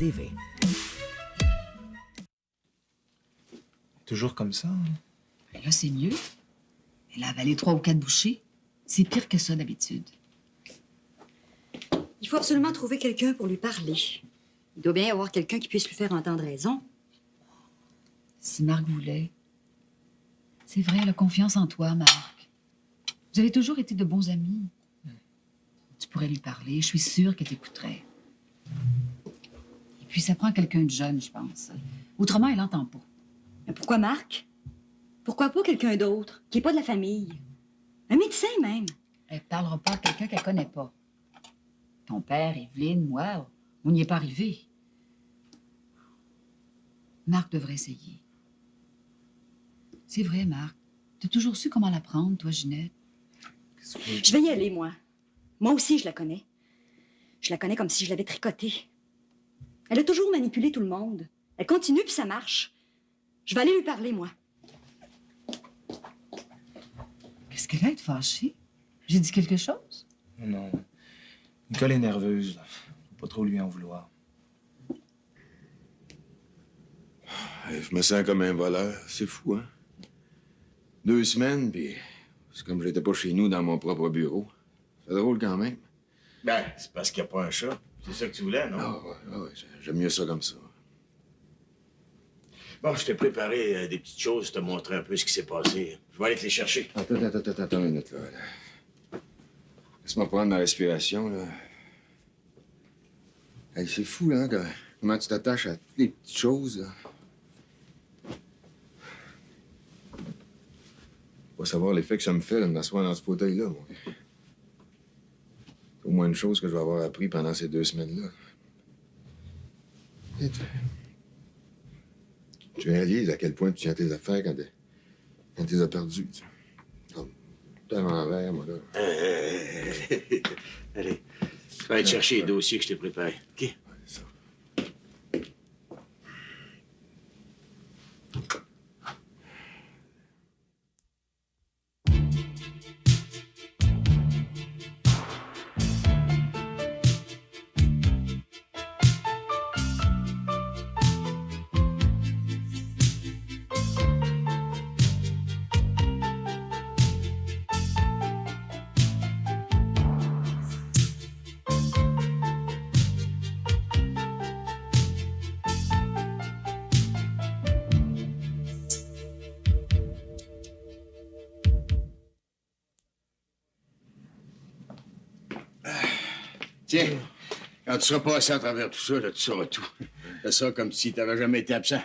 TV. Toujours comme ça, hein? Ben là, c'est mieux. Elle a avalé 3 ou 4 bouchées. C'est pire que ça, d'habitude. Il faut absolument trouver quelqu'un pour lui parler. Il doit bien y avoir quelqu'un qui puisse lui faire entendre raison. Si Marc voulait. C'est vrai, elle a confiance en toi, Marc. Vous avez toujours été de bons amis. Tu pourrais lui parler. Je suis sûre qu'elle t'écouterait. Et puis, ça prend quelqu'un de jeune, je pense. Autrement, elle n'entend pas. Mais pourquoi Marc? Pourquoi pas quelqu'un d'autre, qui n'est pas de la famille? Un médecin, même. Elle ne parlera pas à quelqu'un qu'elle connaît pas. Ton père, Evelyne, moi, on n'y est pas arrivé. Marc devrait essayer. C'est vrai, Marc. Tu as toujours su comment la prendre, toi, Ginette. Je vais y aller, moi. Moi aussi, je la connais. Je la connais comme si je l'avais tricotée. Elle a toujours manipulé tout le monde. Elle continue, puis ça marche. Je vais aller lui parler, moi. Qu'est-ce qu'elle a à être fâchée? J'ai dit quelque chose? Non. Nicole est nerveuse, là. Faut pas trop lui en vouloir. Je me sens comme un voleur. C'est fou, hein? 2 semaines, puis c'est comme si j'étais pas chez nous dans mon propre bureau. C'est drôle quand même. Ben, c'est parce qu'il n'y a pas un chat. C'est ça que tu voulais, non? Ah ouais, j'aime mieux ça comme ça. Bon, je t'ai préparé des petites choses, te montrer un peu ce qui s'est passé. Je vais aller te les chercher. Attends une minute, là. Laisse-moi prendre ma respiration, là. Hey, c'est fou, là, comment tu t'attaches à toutes les petites choses, là. Faut pas savoir l'effet que ça me fait, là, de m'asseoir dans ce fauteuil-là, moi. C'est au moins une chose que je vais avoir appris pendant ces 2 semaines-là. Et tu réalises à quel point tu tiens tes affaires quand tu les as perdues, tu sais. Comme, t'es à l'envers, moi, là. Allez, je vais aller te chercher les dossiers que je t'ai préparés, OK? Ouais, ça. Tiens, quand tu seras passé à travers tout ça, là, tu sauras tout. Fais ça comme si tu n'avais jamais été absent.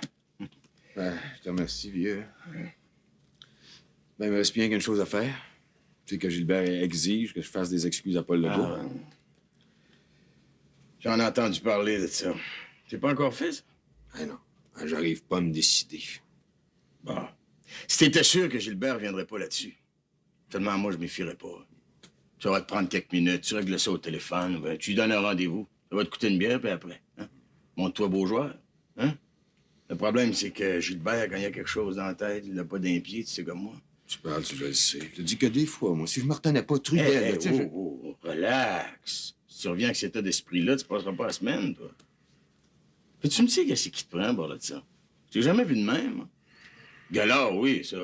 Ben, je te remercie, vieux. Ben, il me reste bien qu'une chose à faire. C'est que Gilbert exige que je fasse des excuses à Paul Legault. J'en ai entendu parler de ça. C'est pas encore fait, ça? Ah non, j'arrive pas à me décider. Bon. Si t'étais sûr que Gilbert viendrait pas là-dessus, seulement moi, je m'y fierais pas. Ça va te prendre quelques minutes, tu règles ça au téléphone, ben, tu lui donnes un rendez-vous. Ça va te coûter une bière, puis après. Hein? Montre-toi beau joueur. Hein? Le problème, c'est que Gilbert, quand il y a quelque chose dans la tête, il l'a pas d'un pied, tu sais comme moi. Tu parles, je le sais. Je te dis que des fois, moi, si je me retenais pas Trudel, là, tu sais, relax. Si tu reviens avec cet état d'esprit-là, tu passeras pas la semaine, toi. Puis tu me sais qu'est-ce qui te prend, bord de ça? Je t'ai jamais vu de même. Hein? Galard, oui, ça.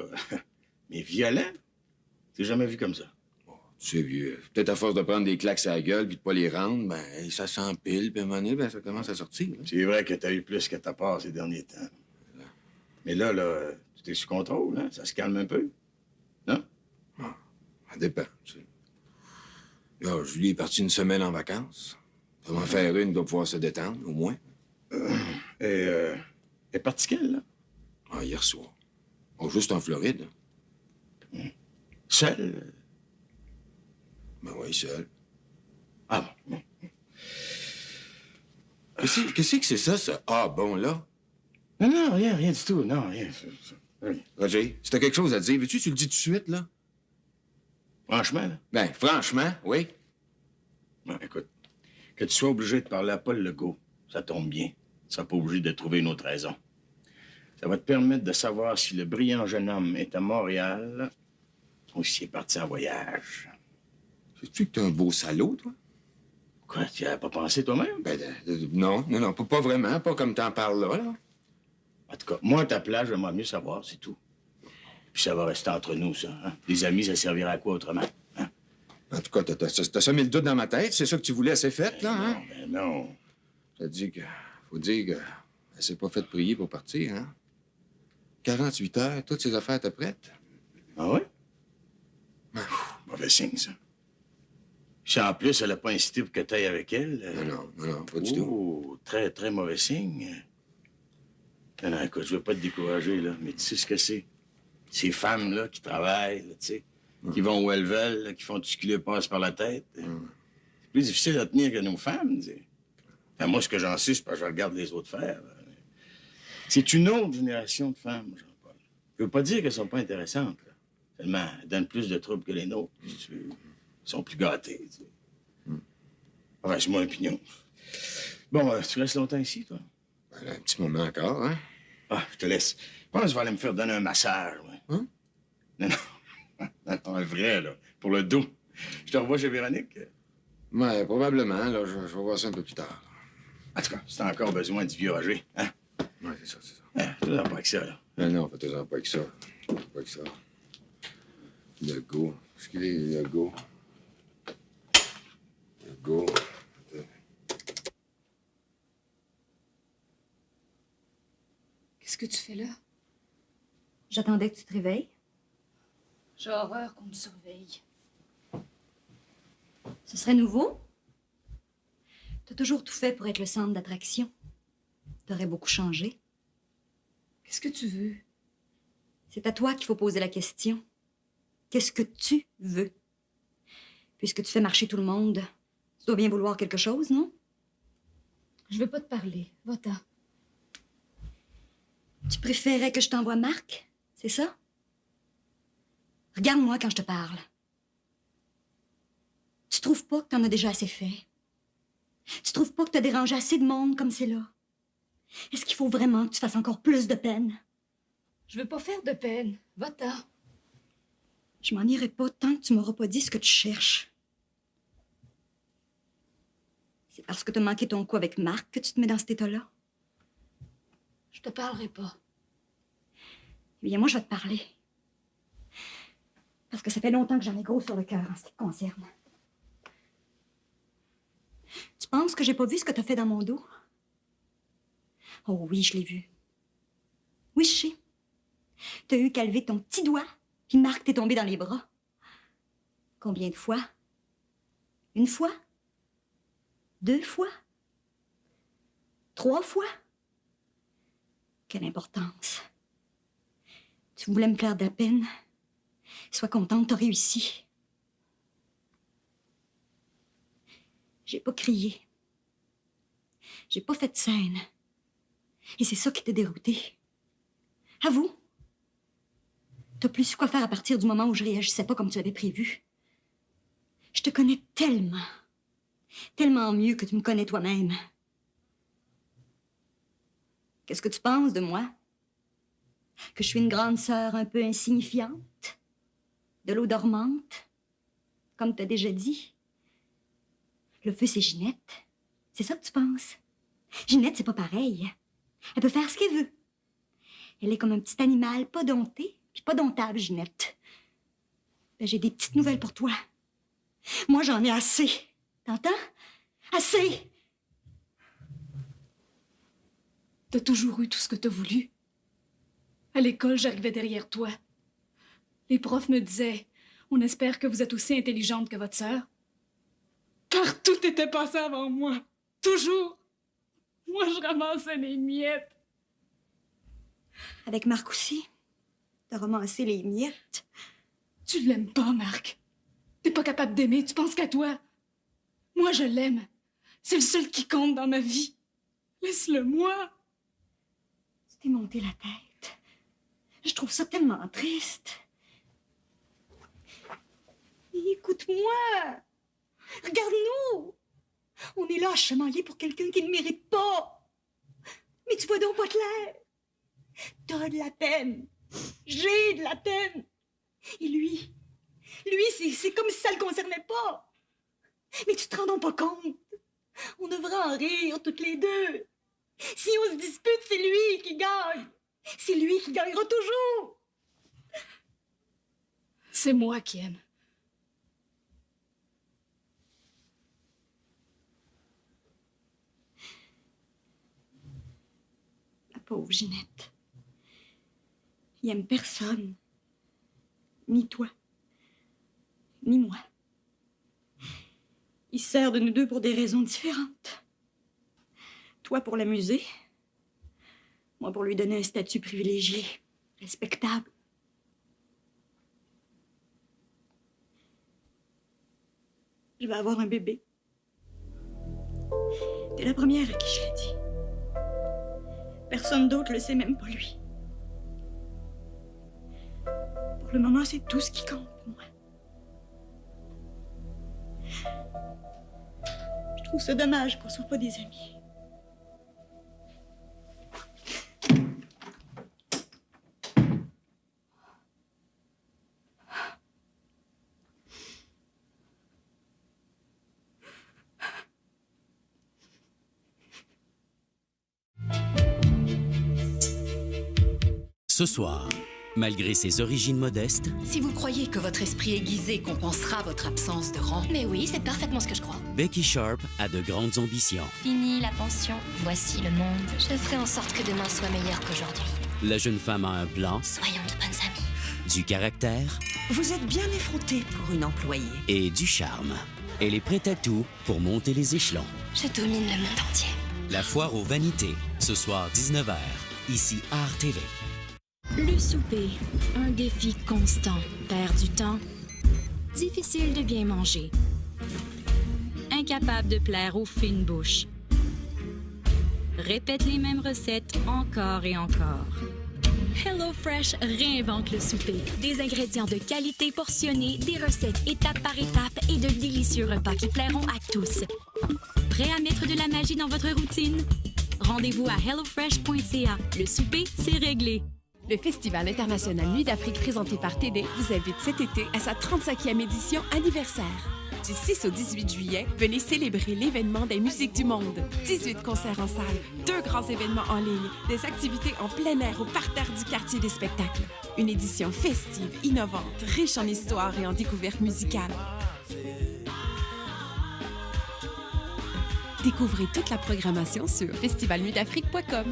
Mais violent, t'ai jamais vu comme ça. tu sais, vieux. Peut-être à force de prendre des claques à la gueule puis de pas les rendre, ben, ça s'empile, puis à un moment donné, ben, ça commence à sortir. Là. C'est vrai que t'as eu plus que ta part ces derniers temps. Mais là, tu t'es sous contrôle, hein? Ça se calme un peu. Non? Ah, ça dépend, tu sais. Là, Julie est partie une semaine en vacances. Ça va en faire une, il doit pouvoir se détendre, au moins. Elle est partie quand, là? Ah, hier soir. Oh, juste en Floride. Seule? Ben oui, seul. Ah bon. Qu'est-ce que c'est ça, ce « ah bon » là? Non, rien du tout. Non, rien. Rien. Roger, si t'as quelque chose à dire, veux-tu le dis tout de suite, là? Franchement, là? Ben, franchement, oui. Bon, écoute, que tu sois obligé de parler à Paul Legault, ça tombe bien. Tu seras pas obligé de trouver une autre raison. Ça va te permettre de savoir si le brillant jeune homme est à Montréal ou s'il est parti en voyage. Sais-tu que t'es un beau salaud, toi? Quoi, tu n'y avais pas pensé toi-même? Ben, non, pas vraiment, pas comme t'en parles là. En tout cas, moi, à ta place, j'aimerais mieux savoir, c'est tout. Puis ça va rester entre nous, ça. Hein? Les amis, ça servira à quoi autrement? Hein? En tout cas, t'as semé le doute dans ma tête, c'est ça que tu voulais, c'est fait, là, hein? Non. Ça dit que... Faut dire que... Elle s'est pas faite prier pour partir, hein? 48 heures, toutes ses affaires étaient prêtes. Ah ouais? Mauvais signe, ça. Si en plus, elle n'a pas incité pour que tu ailles avec elle... Non, pas du tout. Oh, très, très mauvais signe. Non, écoute, je veux pas te décourager, là, mais tu sais ce que c'est. Ces femmes-là qui travaillent, là, tu sais, qui vont où elles veulent, là, qui font tout ce qui leur passe par la tête. C'est plus difficile à tenir que nos femmes, tu sais. Enfin, moi, ce que j'en sais, c'est parce que je regarde les autres faire. Là. C'est une autre génération de femmes, Jean-Paul. Je veux pas dire qu'elles sont pas intéressantes, là. Seulement, elles donnent plus de troubles que les nôtres, si tu veux. Ils sont plus gâtés, tu sais. Enfin, c'est mon opinion. Bon, tu restes longtemps ici, toi? Ben, un petit moment encore, hein? Ah, je te laisse. Je pense que je vais aller me faire donner un massage, ouais. Hein? Non, un vrai, là, pour le dos. Je te revois chez Véronique. Ouais, probablement, là, je vais voir ça un peu plus tard. En tout cas, si t'as encore besoin du vieux Roger, hein? Ouais, c'est ça. Fais-en pas avec ça, là. Non, faites-en pas avec ça. Pas avec ça. Le go. Qu'est-ce qu'il est, le go? Le go. Qu'est-ce que tu fais là? J'attendais que tu te réveilles. J'ai horreur qu'on me surveille. Ce serait nouveau? T'as toujours tout fait pour être le centre d'attraction. T'aurais beaucoup changé. Qu'est-ce que tu veux? C'est à toi qu'il faut poser la question. Qu'est-ce que tu veux? Puisque tu fais marcher tout le monde, tu dois bien vouloir quelque chose, non? Je veux pas te parler. Va-t'en. Tu préférais que je t'envoie Marc? C'est ça? Regarde-moi quand je te parle. Tu trouves pas que t'en as déjà assez fait? Tu trouves pas que t'as dérangé assez de monde comme c'est là? Est-ce qu'il faut vraiment que tu fasses encore plus de peine? Je veux pas faire de peine. Va-t'en. Je m'en irai pas tant que tu m'auras pas dit ce que tu cherches. C'est parce que t'as manqué ton coup avec Marc que tu te mets dans cet état-là? Je te parlerai pas. Eh bien, moi, je vais te parler. Parce que ça fait longtemps que j'en ai gros sur le cœur en ce qui te concerne. Tu penses que j'ai pas vu ce que t'as fait dans mon dos? Oh oui, je l'ai vu. Oui, je sais. T'as eu qu'à lever ton petit doigt, puis Marc t'est tombé dans les bras. Combien de fois? Une fois? 2 fois? 3 fois? Quelle importance. Tu voulais me faire de la peine. Sois contente, t'as réussi. J'ai pas crié. J'ai pas fait de scène. Et c'est ça qui t'a dérouté. Avoue. T'as plus su quoi faire à partir du moment où je réagissais pas comme tu l'avais prévu. Je te connais tellement. Tellement mieux que tu me connais toi-même. Qu'est-ce que tu penses de moi? Que je suis une grande sœur un peu insignifiante? De l'eau dormante? Comme t'as déjà dit? Le feu, c'est Ginette. C'est ça que tu penses? Ginette, c'est pas pareil. Elle peut faire ce qu'elle veut. Elle est comme un petit animal pas dompté, puis pas domptable, Ginette. Ben, j'ai des petites nouvelles pour toi. Moi, j'en ai assez. T'entends? Assez! T'as toujours eu tout ce que t'as voulu. À l'école, j'arrivais derrière toi. Les profs me disaient, on espère que vous êtes aussi intelligente que votre sœur. Car tout était passé avant moi. Toujours. Moi, je ramassais les miettes. Avec Marc aussi. T'as ramassé les miettes. Tu l'aimes pas, Marc. T'es pas capable d'aimer, tu penses qu'à toi. Moi, je l'aime. C'est le seul qui compte dans ma vie. Laisse-le moi. Tu t'es monté la tête. Je trouve ça tellement triste. Écoute-moi. Regarde-nous. On est là à chamailler pour quelqu'un qui ne mérite pas. Mais tu vois donc pas clair. T'as de la peine. J'ai de la peine. Et lui, c'est comme si ça le concernait pas. Mais tu te rends donc pas compte. On devrait en rire toutes les deux. Si on se dispute, c'est lui qui gagne. C'est lui qui gagnera toujours. C'est moi qui aime. La pauvre Ginette. Il aime personne. Ni toi. Ni moi. Il se sert de nous deux pour des raisons différentes. Toi pour l'amuser. Moi pour lui donner un statut privilégié, respectable. Je vais avoir un bébé. T'es la première à qui je l'ai dit. Personne d'autre le sait, même pas lui. Pour le moment, c'est tout ce qui compte pour moi. Je trouve ça dommage qu'on soit pas des amis. Ce soir, malgré ses origines modestes, Si vous croyez que votre esprit aiguisé compensera votre absence de rang, Mais oui, c'est parfaitement ce que je crois. Becky Sharp a de grandes ambitions. Fini la pension, voici le monde. Je ferai en sorte que demain soit meilleur qu'aujourd'hui. La jeune femme a un plan, Soyons de bonnes amies. du caractère vous êtes bien effronté pour une employée. et du charme. Elle est prête à tout pour monter les échelons. Je domine le monde entier. La foire aux vanités, ce soir 19h, ici Art TV. Le souper, un défi constant. Perd du temps. Difficile de bien manger. Incapable de plaire aux fines bouches. Répète les mêmes recettes encore et encore. HelloFresh réinvente le souper. Des ingrédients de qualité portionnés, des recettes étape par étape et de délicieux repas qui plairont à tous. Prêt à mettre de la magie dans votre routine? Rendez-vous à hellofresh.ca. Le souper, c'est réglé. Le Festival international Nuit d'Afrique présenté par TD vous invite cet été à sa 35e édition anniversaire. Du 6 au 18 juillet, venez célébrer l'événement des musiques du monde. 18 concerts en salle, 2 grands événements en ligne, des activités en plein air au parterre du quartier des spectacles. Une édition festive, innovante, riche en histoire et en découvertes musicales. Découvrez toute la programmation sur festivalnuitdafrique.com.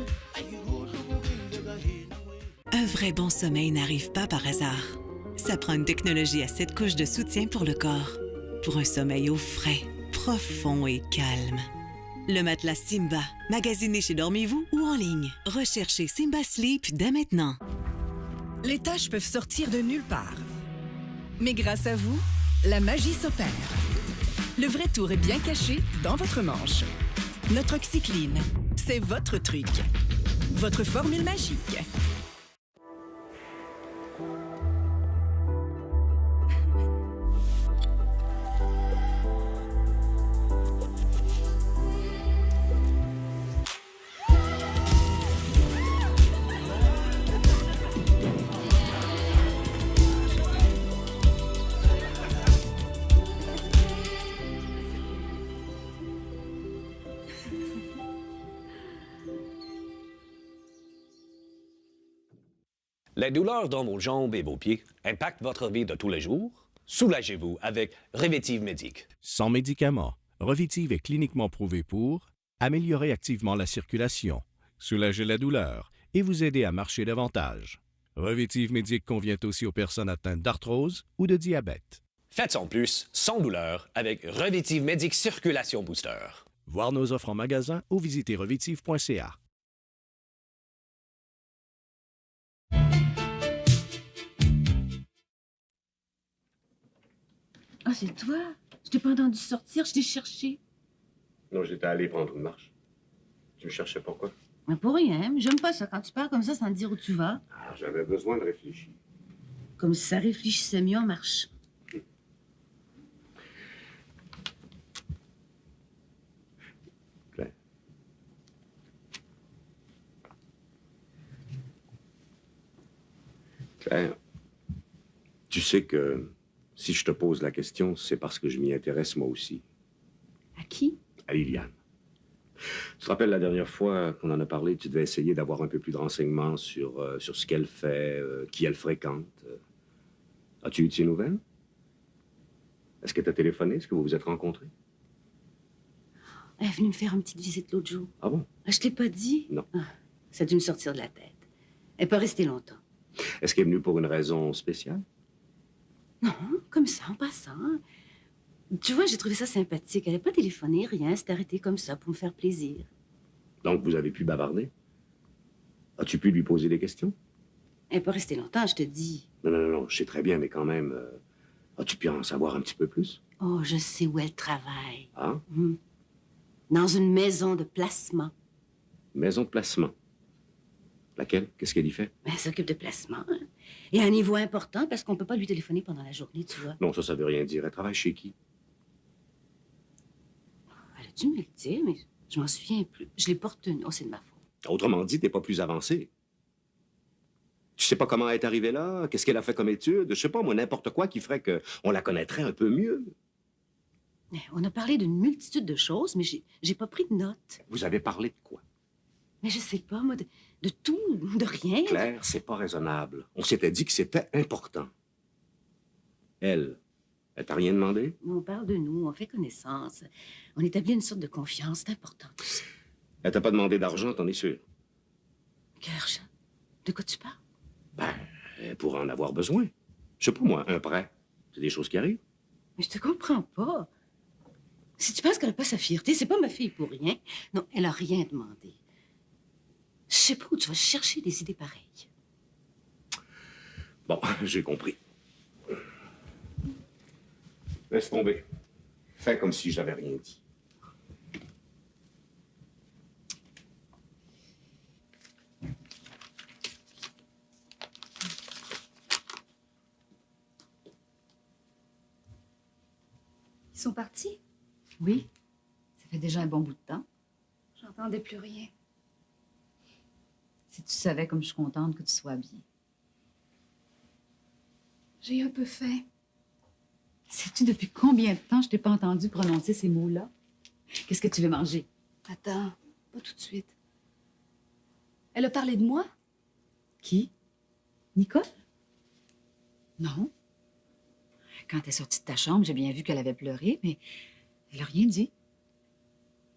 Un vrai bon sommeil n'arrive pas par hasard. Ça prend une technologie à 7 couches de soutien pour le corps. Pour un sommeil au frais, profond et calme. Le matelas Simba, magasiné chez Dormez-vous ou en ligne. Recherchez Simba Sleep dès maintenant. Les tâches peuvent sortir de nulle part. Mais grâce à vous, la magie s'opère. Le vrai tour est bien caché dans votre manche. Notre Oxyclean, c'est votre truc. Votre formule magique. Les douleurs dans vos jambes et vos pieds impactent votre vie de tous les jours? Soulagez-vous avec Revitive Médic. Sans médicaments, Revitive est cliniquement prouvé pour améliorer activement la circulation, soulager la douleur et vous aider à marcher davantage. Revitive Médic convient aussi aux personnes atteintes d'arthrose ou de diabète. Faites en plus sans douleur avec Revitive Médic Circulation Booster. Voir nos offres en magasin ou visiter revitive.ca. Ah, c'est toi? Je t'ai pas entendu sortir, je t'ai cherché. Non, j'étais allé prendre une marche. Tu me cherchais pourquoi? Mais pour rien, j'aime pas ça quand tu parles comme ça sans te dire où tu vas. Ah, j'avais besoin de réfléchir. Comme si ça réfléchissait mieux en marche. Claire. Claire, tu sais que si je te pose la question, c'est parce que je m'y intéresse moi aussi. À qui? à Liliane. Tu te rappelles la dernière fois qu'on en a parlé, tu devais essayer d'avoir un peu plus de renseignements sur ce qu'elle fait, qui elle fréquente. As-tu eu de ses nouvelles? Est-ce qu'elle t'a téléphoné? Est-ce que vous vous êtes rencontrés? Elle est venue me faire une petite visite l'autre jour. Ah bon? Je t'ai pas dit? Non. Ah, ça a dû me sortir de la tête. Elle peut rester longtemps. Est-ce qu'elle est venue pour une raison spéciale? Non, comme ça, en passant. Tu vois, j'ai trouvé ça sympathique. Elle n'a pas téléphoné, rien. C'est arrêté comme ça pour me faire plaisir. Donc, vous avez pu bavarder? As-tu pu lui poser des questions? Elle n'est pas restée longtemps, je te dis. Non, je sais très bien, mais quand même, as-tu pu en savoir un petit peu plus? Oh, je sais où elle travaille. Ah? Dans une maison de placement. Maison de placement. Laquelle? Qu'est-ce qu'elle y fait? Elle s'occupe de placement. Hein. Et à un niveau important, parce qu'on ne peut pas lui téléphoner pendant la journée, tu vois. Non, ça veut rien dire. Elle travaille chez qui? Elle a dû me le dire, mais je m'en souviens plus. Je l'ai pas retenu. Oh, c'est de ma faute. Autrement dit, t'es pas plus avancé. Tu sais pas comment elle est arrivée là? Qu'est-ce qu'elle a fait comme étude? Je sais pas, moi, n'importe quoi qui ferait qu'on la connaîtrait un peu mieux. On a parlé d'une multitude de choses, mais j'ai pas pris de notes. Vous avez parlé de quoi? Mais je sais pas, moi, de tout, de rien. Claire, c'est pas raisonnable. On s'était dit que c'était important. Elle t'a rien demandé? On parle de nous, on fait connaissance. On établit une sorte de confiance, c'est important, tout ça. Elle t'a pas demandé d'argent, t'en es sûr? Quel argent? De quoi tu parles? Ben, elle pourrait en avoir besoin. Je sais pas, moi, un prêt. C'est des choses qui arrivent. Mais je te comprends pas. Si tu penses qu'elle n'a pas sa fierté, c'est pas ma fille pour rien. Non, elle a rien demandé. Je sais pas où tu vas chercher des idées pareilles. Bon, j'ai compris. Laisse tomber. Fais comme si j'avais rien dit. Ils sont partis? Oui. Ça fait déjà un bon bout de temps. J'entendais plus rien. Si tu savais comme je suis contente que tu sois bien. J'ai un peu faim. Sais-tu depuis combien de temps je t'ai pas entendu prononcer ces mots-là? Qu'est-ce que tu veux manger? Attends, pas tout de suite. Elle a parlé de moi? Qui? Nicole? Non. Quand elle est sortie de ta chambre, j'ai bien vu qu'elle avait pleuré, mais elle n'a rien dit.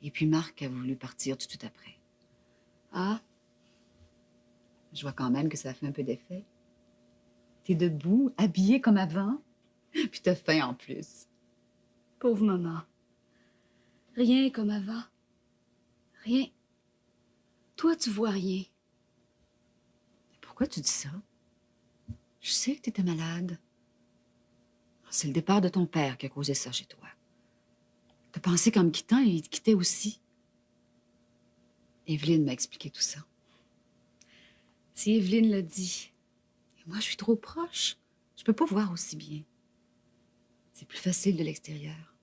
Et puis Marc a voulu partir tout de suite après. Ah? Je vois quand même que ça a fait un peu d'effet. T'es debout, habillée comme avant, puis t'as faim en plus. Pauvre maman. Rien comme avant. Rien. Toi, tu vois rien. Pourquoi tu dis ça? Je sais que t'étais malade. C'est le départ de ton père qui a causé ça chez toi. T'as pensé qu'en me quittant, il te quittait aussi. Evelyne m'a expliqué tout ça. Si Evelyne l'a dit. Et moi, je suis trop proche. Je peux pas voir aussi bien. C'est plus facile de l'extérieur.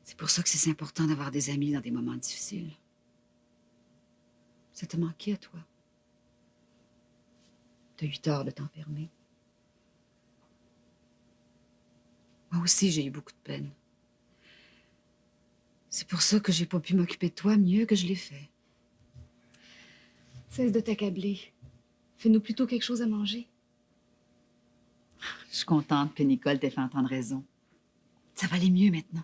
C'est pour ça que c'est important d'avoir des amis dans des moments difficiles. Ça t'a manqué à toi. T'as eu tort de t'enfermer. Moi aussi, j'ai eu beaucoup de peine. C'est pour ça que j'ai pas pu m'occuper de toi mieux que je l'ai fait. Cesse de t'accabler. Fais-nous plutôt quelque chose à manger. Je suis contente que Nicole t'ait fait entendre raison. Ça va aller mieux maintenant.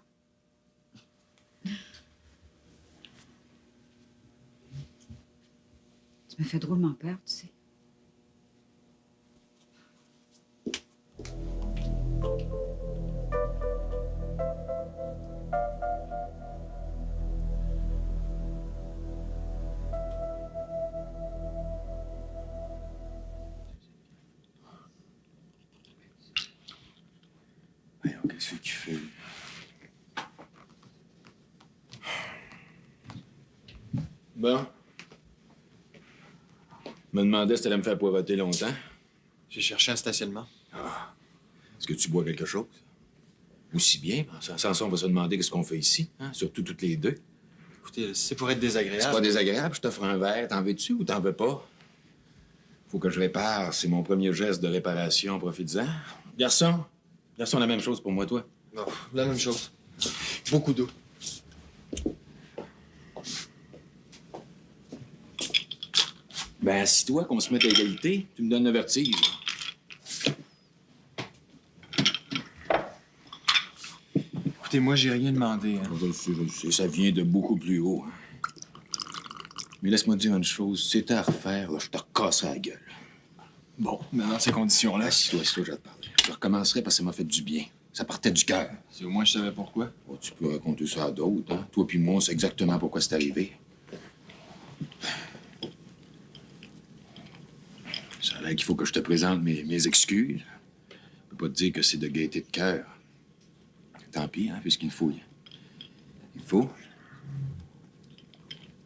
Tu me fais drôlement peur, tu sais. Qu'est-ce qu'il fait? Bon. Je me demandais si t'allais me faire poireauter longtemps. J'ai cherché un stationnement. Ah. Est-ce que tu bois quelque chose? Aussi bien. Sans ça, on va se demander qu'est-ce qu'on fait ici, hein? Surtout toutes les deux. Écoutez, c'est pour être désagréable. C'est pas désagréable, je t'offre un verre. T'en veux-tu ou t'en veux pas? Faut que je répare. C'est mon premier geste de réparation. Profites-en. Garçon, la même chose pour moi, toi. Non, la même chose. Beaucoup d'eau. Ben, assis-toi, qu'on se mette à égalité. Tu me donnes le vertige. Écoutez, moi, j'ai rien demandé. Hein. Je le sais, ça vient de beaucoup plus haut. Hein. Mais laisse-moi te dire une chose. Si c'était à refaire, là, je te recasserais la gueule. Bon, mais dans ces conditions-là... Assis-toi, je vais te parler. Je recommencerai parce que ça m'a fait du bien. Ça partait du cœur. Si au moins je savais pourquoi. Oh, tu peux raconter ça à d'autres, hein? Toi puis moi, on sait exactement pourquoi c'est arrivé. Ça a l'air qu'il faut que je te présente mes excuses. Je peux pas te dire que c'est de gaieté de cœur. Tant pis, hein, puisqu'il faut. Il faut.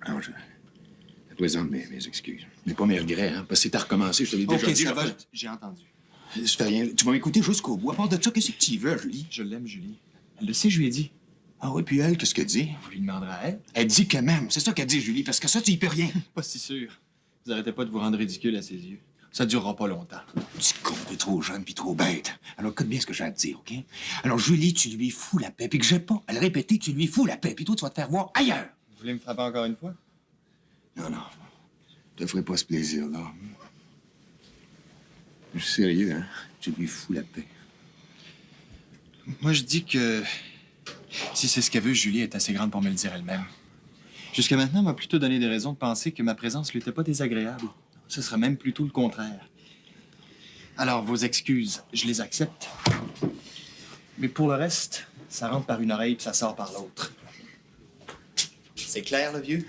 Alors, je te présente mes excuses. Mais pas mes regrets, hein, parce que c'est à recommencer, je te l'ai déjà dit. Ça va, j'ai entendu. Ça fait rien. Tu vas m'écouter jusqu'au bout. À part de ça, qu'est-ce que tu veux, Julie? Je l'aime, Julie. Elle le sait, je lui ai dit. Ah oui, puis elle, qu'est-ce qu'elle dit? Vous lui demanderez à elle. Elle dit quand même. C'est ça qu'elle dit, Julie, parce que ça, tu y peux rien. Pas si sûr. Vous arrêtez pas de vous rendre ridicule à ses yeux. Ça durera pas longtemps. Tu con, t'es trop jeune puis trop bête. Alors, écoute bien ce que j'ai à te dire, OK? Alors, Julie, tu lui fous la paix, puis que j'ai pas à le répéter, tu lui fous la paix, puis toi, tu vas te faire voir ailleurs. Vous voulez me frapper encore une fois? Non. Je te ferai pas ce plaisir-là. Je suis sérieux, hein? Tu lui fous la paix. Moi, je dis que si c'est ce qu'elle veut, Julie est assez grande pour me le dire elle-même. Jusqu'à maintenant, elle m'a plutôt donné des raisons de penser que ma présence lui était pas désagréable. Ce serait même plutôt le contraire. Alors, vos excuses, je les accepte. Mais pour le reste, ça rentre par une oreille puis ça sort par l'autre. C'est clair, le vieux?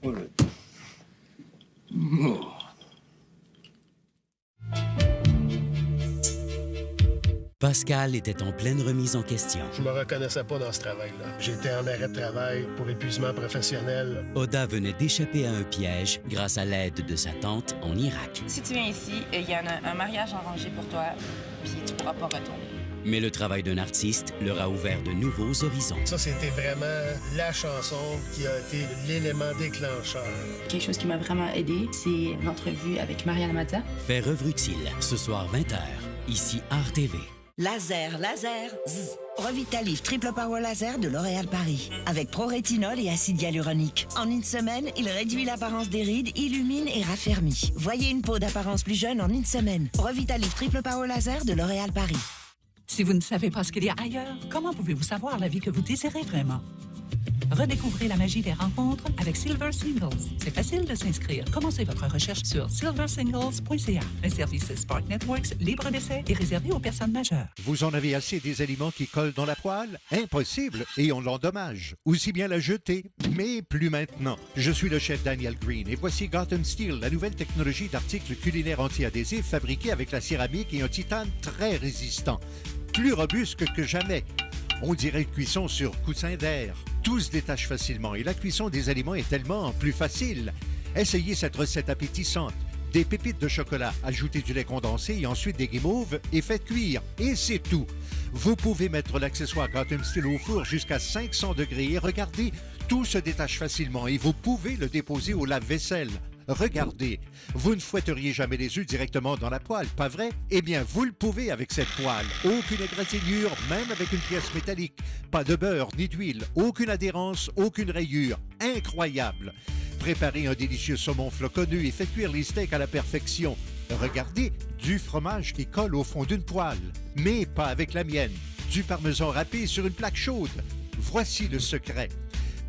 Oh là. Oh. Pascal était en pleine remise en question. Je me reconnaissais pas dans ce travail-là. J'étais en arrêt de travail pour épuisement professionnel. Oda venait d'échapper à un piège grâce à l'aide de sa tante en Irak. Si tu viens ici, il y en a un mariage arrangé pour toi, puis tu pourras pas retourner. Mais le travail d'un artiste leur a ouvert de nouveaux horizons. Ça, c'était vraiment la chanson qui a été l'élément déclencheur. Quelque chose qui m'a vraiment aidé, c'est l'entrevue avec Marianne Mazza. Faire œuvre utile, ce soir 20h, ici Art TV. Laser, zzz. Revitalif Triple Power Laser de L'Oréal Paris. Avec pro-rétinol et acide hyaluronique. En une semaine, il réduit l'apparence des rides, illumine et raffermit. Voyez une peau d'apparence plus jeune en une semaine. Revitalif Triple Power Laser de L'Oréal Paris. Si vous ne savez pas ce qu'il y a ailleurs, comment pouvez-vous savoir la vie que vous désirez vraiment? Redécouvrez la magie des rencontres avec Silver Singles. C'est facile de s'inscrire. Commencez votre recherche sur silversingles.ca. Un service Spark Networks libre d'essai et réservé aux personnes majeures. Vous en avez assez des aliments qui collent dans la poêle? Impossible, et on l'endommage. Aussi bien la jeter, mais plus maintenant. Je suis le chef Daniel Green et voici Gotham Steel, la nouvelle technologie d'articles culinaires anti-adhésifs fabriqués avec la céramique et un titane très résistant. Plus robuste que jamais. On dirait une cuisson sur coussin d'air. Tout se détache facilement et la cuisson des aliments est tellement plus facile. Essayez cette recette appétissante. Des pépites de chocolat, ajoutez du lait condensé et ensuite des guimauves et faites cuire. Et c'est tout. Vous pouvez mettre l'accessoire Gotham Steel au four jusqu'à 500 degrés et regardez, tout se détache facilement et vous pouvez le déposer au lave-vaisselle. Regardez, vous ne fouetteriez jamais les œufs directement dans la poêle, pas vrai? Eh bien, vous le pouvez avec cette poêle. Aucune égratignure, même avec une pièce métallique. Pas de beurre ni d'huile, aucune adhérence, aucune rayure. Incroyable! Préparez un délicieux saumon floconneux et faites cuire les steaks à la perfection. Regardez, du fromage qui colle au fond d'une poêle. Mais pas avec la mienne. Du parmesan râpé sur une plaque chaude. Voici le secret.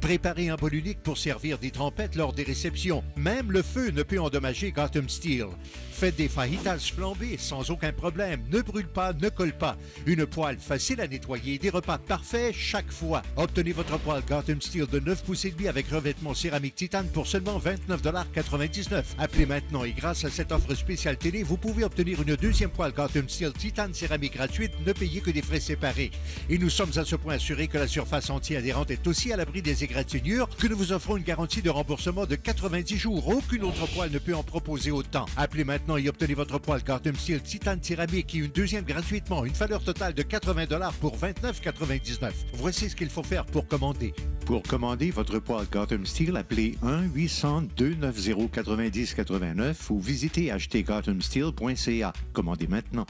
Préparez un bol unique pour servir des trempettes lors des réceptions. Même le feu ne peut endommager Gotham Steel. Faites des fajitas flambées sans aucun problème. Ne brûle pas, ne colle pas. Une poêle facile à nettoyer. Des repas parfaits chaque fois. Obtenez votre poêle Gotham Steel de 9 pouces et demi avec revêtement céramique titane pour seulement 29,99 $. Appelez maintenant et grâce à cette offre spéciale télé, vous pouvez obtenir une deuxième poêle Gotham Steel titane céramique gratuite. Ne payez que des frais séparés. Et nous sommes à ce point assurés que la surface anti-adhérente est aussi à l'abri des égratignures que nous vous offrons une garantie de remboursement de 90 jours. Aucune autre poêle ne peut en proposer autant. Appelez maintenant et obtenez votre poêle Gotham Steel titane céramique et une deuxième gratuitement. Une valeur totale de 80 $ pour 29,99 $. Voici ce qu'il faut faire pour commander. Pour commander votre poêle Gotham Steel, appelez 1-800-290-9089 ou visitez achetergothamsteel.ca. Commandez maintenant.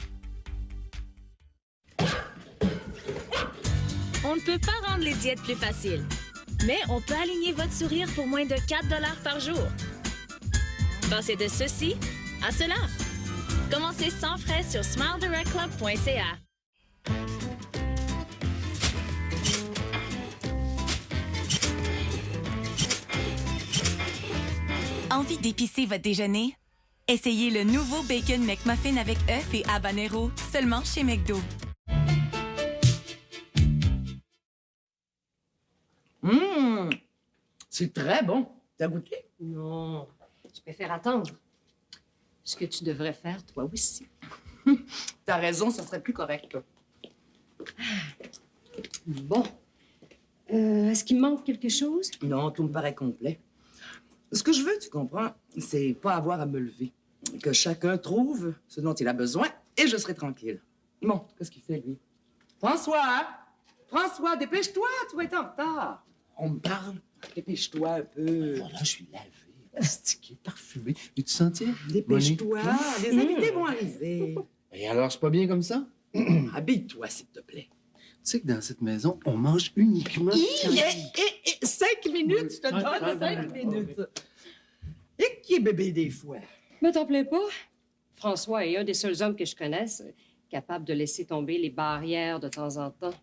On ne peut pas rendre les diètes plus faciles, Mais on peut aligner votre sourire pour moins de 4 $ par jour. Passez de ceci à cela. Commencez sans frais sur smiledirectclub.ca. Envie d'épicer votre déjeuner? Essayez le nouveau Bacon McMuffin avec œufs et habanero, seulement chez McDo. C'est très bon. T'as goûté? Non, je préfère attendre. Ce que tu devrais faire, toi aussi. T'as raison, ça serait plus correct. Bon. Est-ce qu'il me manque quelque chose? Non, tout me paraît complet. Ce que je veux, tu comprends, c'est pas avoir à me lever. Que chacun trouve ce dont il a besoin et je serai tranquille. Bon, qu'est-ce qu'il fait, lui? François! François, dépêche-toi, tu vas être en retard. On me parle. Dépêche-toi un peu. Oh là, je suis lavé, plastiqué, parfumé. Veux-tu sentir? Dépêche-toi, les invités vont arriver. Et alors, c'est pas bien comme ça? Habille-toi, s'il te plaît. Tu sais que dans cette maison, on mange uniquement... 5 minutes, je te donne 5 minutes. Et qui est bébé des fois? Me t'en plains pas. François est un des seuls hommes que je connaisse capable de laisser tomber les barrières de temps en temps.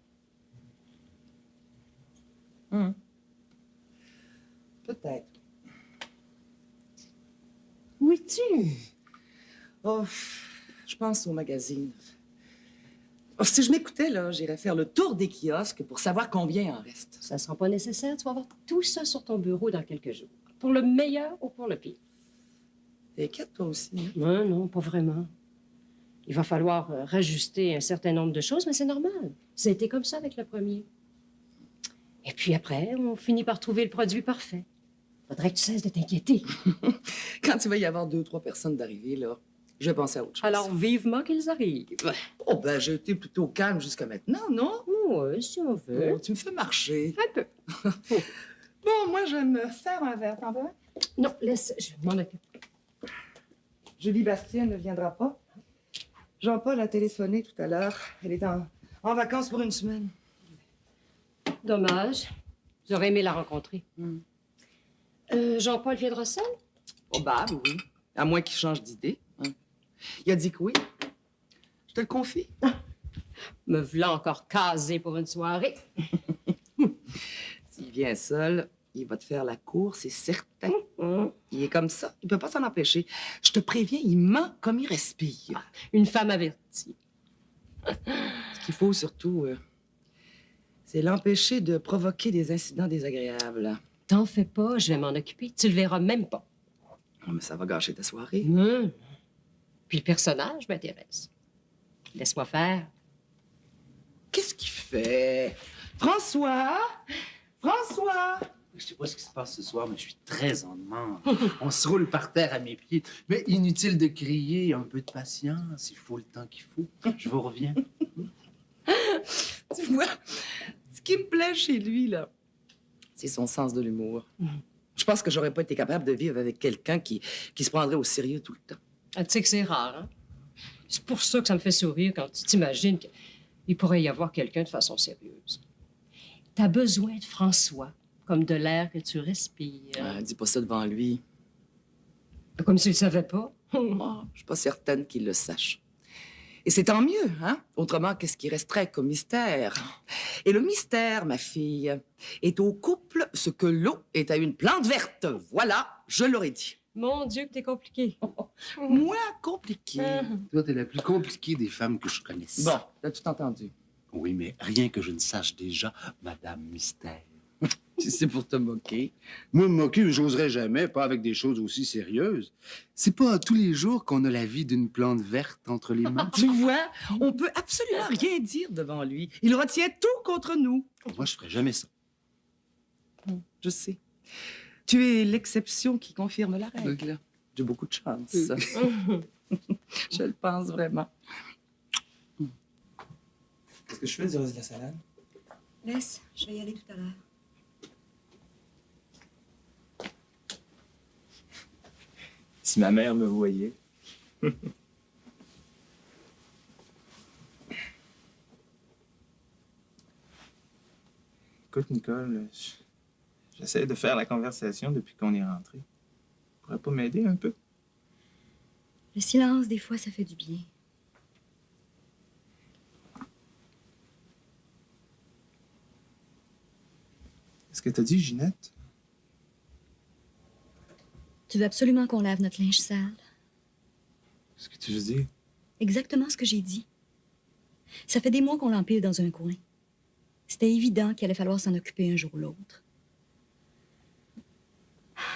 Peut-être. Où es-tu? Oh, je pense au magazine. Oh, si je m'écoutais, là, j'irais faire le tour des kiosques pour savoir combien il en reste. Ça sera pas nécessaire. Tu vas avoir tout ça sur ton bureau dans quelques jours. Pour le meilleur ou pour le pire. T'inquiète, toi aussi. Hein? Non, non, pas vraiment. Il va falloir rajuster un certain nombre de choses, mais c'est normal. Ça a été comme ça avec le premier. Et puis après, on finit par trouver le produit parfait. Faudrait que tu cesses de t'inquiéter. Quand il va y avoir 2 ou 3 personnes d'arriver, là, je vais penser à autre chose. Alors, vivement qu'ils arrivent. Oh, ben, j'ai été plutôt calme jusqu'à maintenant, non? Oui, si on veut. Oh, tu me fais marcher. Un peu. Bon, moi, je vais me faire un verre. T'en veux un? Non, laisse, je m'en occupe. Julie Bastien ne viendra pas. Jean-Paul a téléphoné tout à l'heure. Elle est en vacances pour 1 semaine. Dommage. J'aurais aimé la rencontrer. Jean-Paul viendra seul? Probable, oui. À moins qu'il change d'idée. Hein. Il a dit que oui. Je te le confie. Me v'là encore casé pour une soirée. S'il vient seul, il va te faire la cour, c'est certain. Il est comme ça. Il peut pas s'en empêcher. Je te préviens, il ment comme il respire. Une femme avertie. Ce qu'il faut surtout, c'est l'empêcher de provoquer des incidents désagréables. T'en fais pas, je vais m'en occuper. Tu le verras même pas. Oh, mais ça va gâcher ta soirée. Puis le personnage m'intéresse. Laisse-moi faire. Qu'est-ce qu'il fait? François? François? Je sais pas ce qui se passe ce soir, mais je suis très en demande. On se roule par terre à mes pieds. Mais inutile de crier, un peu de patience. Il faut le temps qu'il faut. Je vous reviens. Tu vois, ce qui me plaît chez lui, là, c'est son sens de l'humour. Je pense que j'aurais pas été capable de vivre avec quelqu'un qui se prendrait au sérieux tout le temps. Ah, tu sais que c'est rare, hein? C'est pour ça que ça me fait sourire quand tu t'imagines qu'il pourrait y avoir quelqu'un de façon sérieuse. T'as besoin de François, comme de l'air que tu respires. Dis pas ça devant lui. Comme s'il le savait pas. Je suis pas certaine qu'il le sache. Et c'est tant mieux, hein? Autrement, qu'est-ce qui resterait comme mystère? Et le mystère, ma fille, est au couple ce que l'eau est à une plante verte. Voilà, je l'aurais dit. Mon Dieu, que t'es compliqué. Moi, compliqué. Toi, t'es la plus compliquée des femmes que je connaisse. Bon, t'as tout entendu. Oui, mais rien que je ne sache déjà, Madame Mystère. C'est pour te moquer. Moi, me moquer, j'oserais jamais, pas avec des choses aussi sérieuses. C'est pas tous les jours qu'on a la vie d'une plante verte entre les mains. Tu vois, on peut absolument rien dire devant lui. Il retient tout contre nous. Moi, je ferais jamais ça. Je sais. Tu es l'exception qui confirme la règle. J'ai beaucoup de chance. Je le pense vraiment. Qu'est-ce que je fais du reste de la salade? Laisse, je vais y aller tout à l'heure. Si ma mère me voyait. Écoute, Nicole, J'essaie de faire la conversation depuis qu'on est rentré. Tu pourrais pas m'aider un peu? Le silence, des fois, ça fait du bien. Qu'est-ce que t'as dit, Ginette? Tu veux absolument qu'on lave notre linge sale? Qu'est-ce que tu veux dire? Exactement ce que j'ai dit. Ça fait des mois qu'on l'empile dans un coin. C'était évident qu'il allait falloir s'en occuper un jour ou l'autre.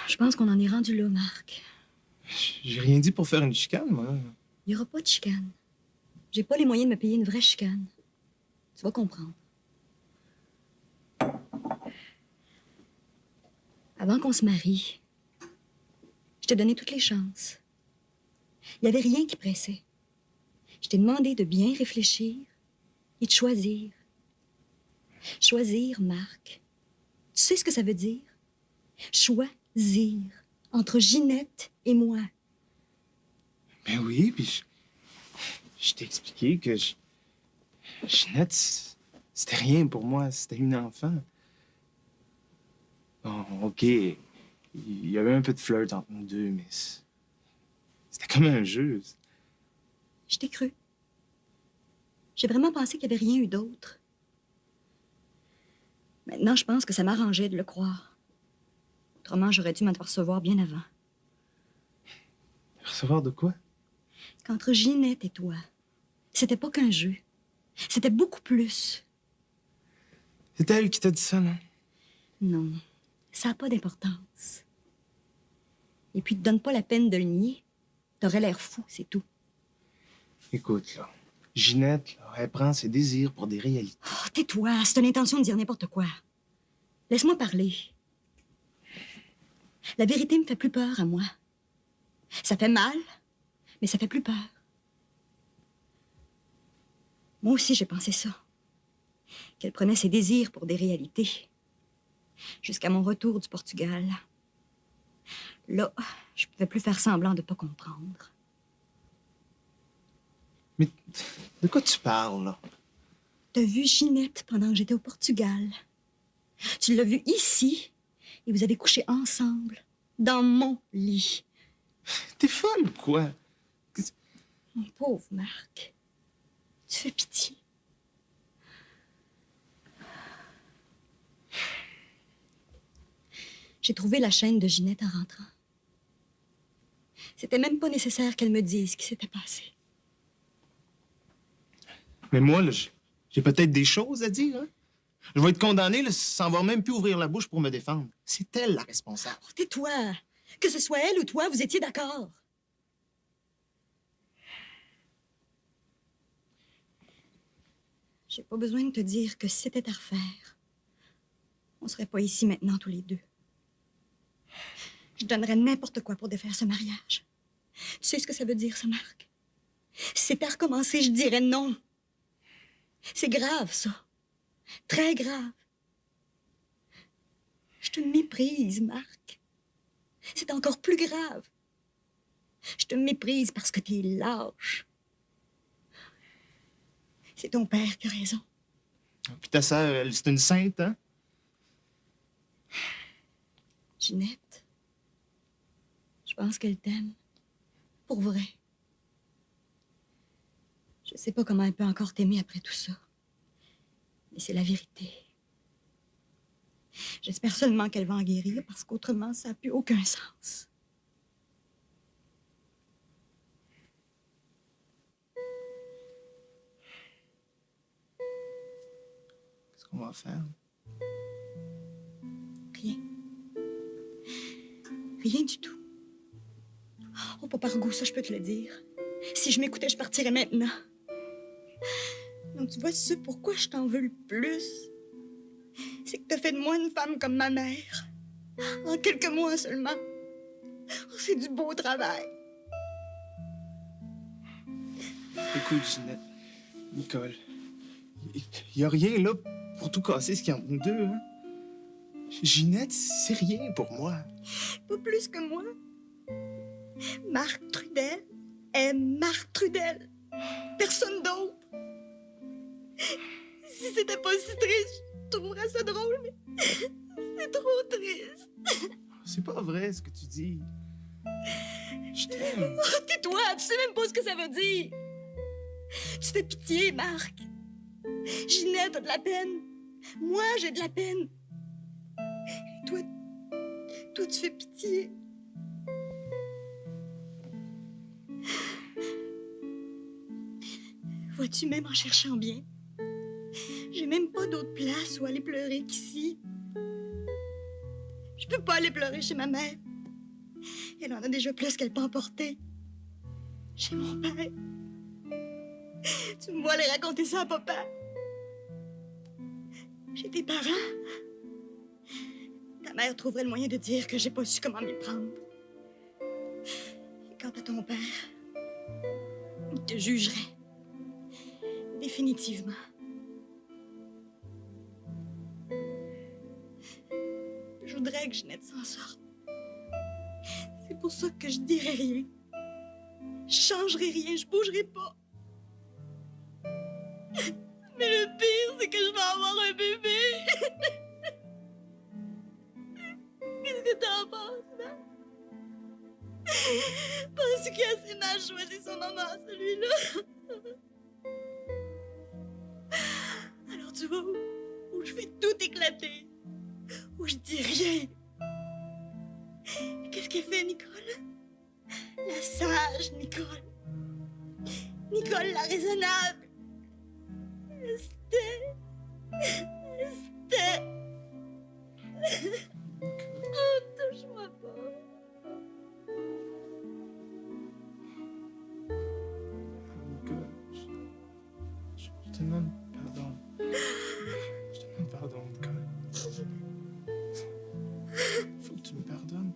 Je pense qu'on en est rendu là, Marc. J'ai rien dit pour faire une chicane, moi. Il n'y aura pas de chicane. J'ai pas les moyens de me payer une vraie chicane. Tu vas comprendre. Avant qu'on se marie, je t'ai donné toutes les chances. Il n'y avait rien qui pressait. Je t'ai demandé de bien réfléchir et de choisir. Choisir, Marc. Tu sais ce que ça veut dire? Choisir entre Ginette et moi. Ben oui, puis je t'ai expliqué que Ginette, c'était rien pour moi, c'était une enfant. Bon, OK, il y avait un peu de flirt entre nous deux, mais c'était comme un jeu. Je t'ai cru. J'ai vraiment pensé qu'il n'y avait rien eu d'autre. Maintenant, je pense que ça m'arrangeait de le croire. Autrement, j'aurais dû m'apercevoir bien avant. Recevoir de quoi? Qu'entre Ginette et toi, c'était pas qu'un jeu. C'était beaucoup plus. C'est elle qui t'a dit ça, non? Non, ça n'a pas d'importance. Et puis, te donne pas la peine de le nier. T'aurais l'air fou, c'est tout. Écoute, là, Ginette, là, elle prend ses désirs pour des réalités. Oh, tais-toi, c'est une intention de dire n'importe quoi. Laisse-moi parler. La vérité me fait plus peur à moi. Ça fait mal, mais ça fait plus peur. Moi aussi, j'ai pensé ça. Qu'elle prenait ses désirs pour des réalités. Jusqu'à mon retour du Portugal. Là, je pouvais plus faire semblant de pas comprendre. Mais de quoi tu parles, là? T'as vu Ginette pendant que j'étais au Portugal. Tu l'as vue ici et vous avez couché ensemble, dans mon lit. T'es folle ou quoi? Mon pauvre Marc, tu fais pitié. J'ai trouvé la chaîne de Ginette en rentrant. C'était même pas nécessaire qu'elle me dise ce qui s'était passé. Mais moi, là, j'ai peut-être des choses à dire, hein? Je vais être condamné là, sans avoir même pu ouvrir la bouche pour me défendre. C'est elle la responsable. Oh, tais-toi! Que ce soit elle ou toi, vous étiez d'accord. J'ai pas besoin de te dire que si c'était à refaire, on serait pas ici maintenant tous les deux. Je donnerais n'importe quoi pour défaire ce mariage. Tu sais ce que ça veut dire, ça, Marc? Si c'était à recommencer, je dirais non. C'est grave, ça. Très grave. Je te méprise, Marc. C'est encore plus grave. Je te méprise parce que t'es lâche. C'est ton père qui a raison. Puis ta sœur, elle, c'est une sainte, hein? Ginette, je pense qu'elle t'aime. Pour vrai. Je sais pas comment elle peut encore t'aimer après tout ça. Mais c'est la vérité. J'espère seulement qu'elle va en guérir parce qu'autrement, ça n'a plus aucun sens. Qu'est-ce qu'on va faire? Rien. Rien du tout. Oh, pas par goût, ça, je peux te le dire. Si je m'écoutais, je partirais maintenant. Donc, tu vois, ce pourquoi je t'en veux le plus, c'est que t'as fait de moi une femme comme ma mère. En quelques mois seulement. Oh, c'est du beau travail. Écoute, Ginette, Nicole, il n'y a rien là pour tout casser ce qu'il y a entre nous deux, hein? Ginette, c'est rien pour moi. Pas plus que moi. Marc Trudel est Marc Trudel. Personne d'autre. Si c'était pas si triste, je trouverais ça drôle, C'est trop triste. C'est pas vrai ce que tu dis. Je t'aime. Oh, tais-toi, tu sais même pas ce que ça veut dire. Tu fais pitié, Marc. Ginette a de la peine. Moi, j'ai de la peine. Et toi, tu fais pitié. Vois-tu, même en cherchant bien, j'ai même pas d'autre place où aller pleurer qu'ici. Je peux pas aller pleurer chez ma mère. Elle en a déjà plus qu'elle peut emporter. Chez mon père. Tu me vois aller raconter ça à papa. Chez tes parents. Ta mère trouverait le moyen de dire que j'ai pas su comment m'y prendre. Et quant à ton père, il te jugerait. Définitivement. Je voudrais que Ginette s'en sorte. C'est pour ça que je dirai rien. Je changerai rien, je bougerai pas. Mais le pire, c'est que je vais avoir un bébé. Qu'est-ce que t'en penses, Max? Penses-tu qu'il a assez mal choisi son maman, celui-là? Alors tu vois où je fais tout éclater, où je dis rien. Qu'est-ce qu'elle fait, Nicole? La sage, Nicole. Nicole, la raisonnable. C'était... Oh, touche-moi pas. Nicole, je te demande pardon. Je te demande pardon, Nicole. Faut que tu me pardonnes.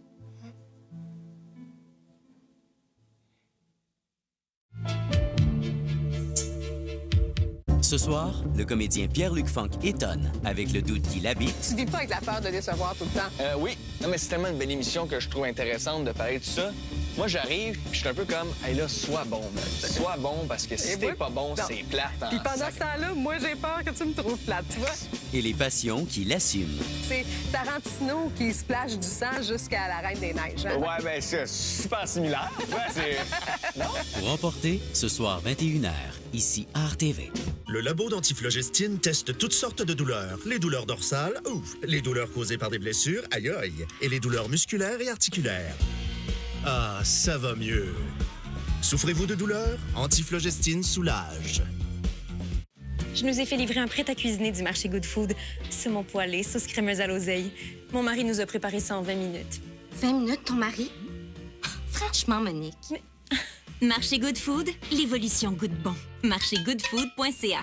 Ce soir, le comédien Pierre-Luc Funk étonne avec le doute qui l'habite. Tu vis pas avec la peur de décevoir tout le temps? Oui. Non, mais c'est tellement une belle émission que je trouve intéressante de parler de ça. Moi, j'arrive, puis je suis un peu comme, hey là, sois bon, man. Sois bon, parce que si t'es pas bon, c'est plate. Puis pendant ce temps-là, moi, j'ai peur que tu me trouves plate, tu vois? Et les passions qui l'assument. C'est Tarantino qui splash du sang jusqu'à la Reine des Neiges. Hein? Ouais, ben c'est super similaire. Ouais, c'est... Non? Pour remporter, ce soir 21h, ici Art TV. Le labo d'antiflogestine teste toutes sortes de douleurs. Les douleurs dorsales, ouf, les douleurs causées par des blessures, aïe aïe, et les douleurs musculaires et articulaires. Ah, ça va mieux. Souffrez-vous de douleurs? Antiflogestine soulage. Je nous ai fait livrer un prêt à cuisiner du marché Good Food. Saumon poêlé, sauce crémeuse à l'oseille. Mon mari nous a préparé ça en 20 minutes. 20 minutes, ton mari? Franchement, Monique. Marché Good Food, l'évolution goûte bon. marchégoodfood.ca.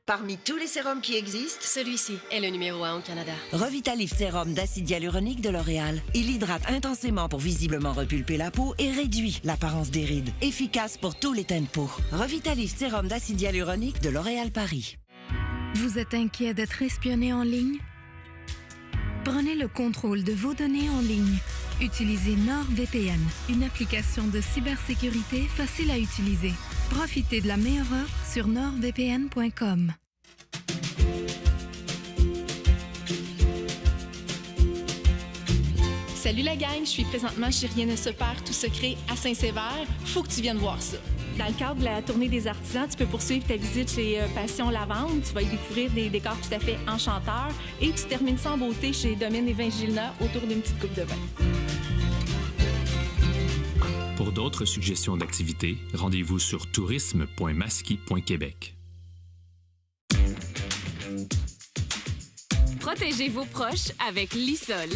Parmi tous les sérums qui existent, celui-ci est le numéro 1 au Canada. Revitalift Sérum d'acide hyaluronique de L'Oréal. Il hydrate intensément pour visiblement repulper la peau et réduit l'apparence des rides. Efficace pour tous les teints de peau. Revitalift Sérum d'acide hyaluronique de L'Oréal Paris. Vous êtes inquiet d'être espionné en ligne? Prenez le contrôle de vos données en ligne. Utilisez NordVPN, une application de cybersécurité facile à utiliser. Profitez de la meilleure offre sur nordvpn.com. Salut la gang, je suis présentement chez Rien ne se perd, tout se crée à Saint-Sévère. Faut que tu viennes voir ça. Dans le cadre de la tournée des artisans, tu peux poursuivre ta visite chez Passion Lavande. Tu vas y découvrir des décors tout à fait enchanteurs. Et tu termines ça en beauté chez Domaine et Vins Gilna autour d'une petite coupe de vin. Pour d'autres suggestions d'activités, rendez-vous sur tourisme.masqui.québec. Protégez vos proches avec Lysol.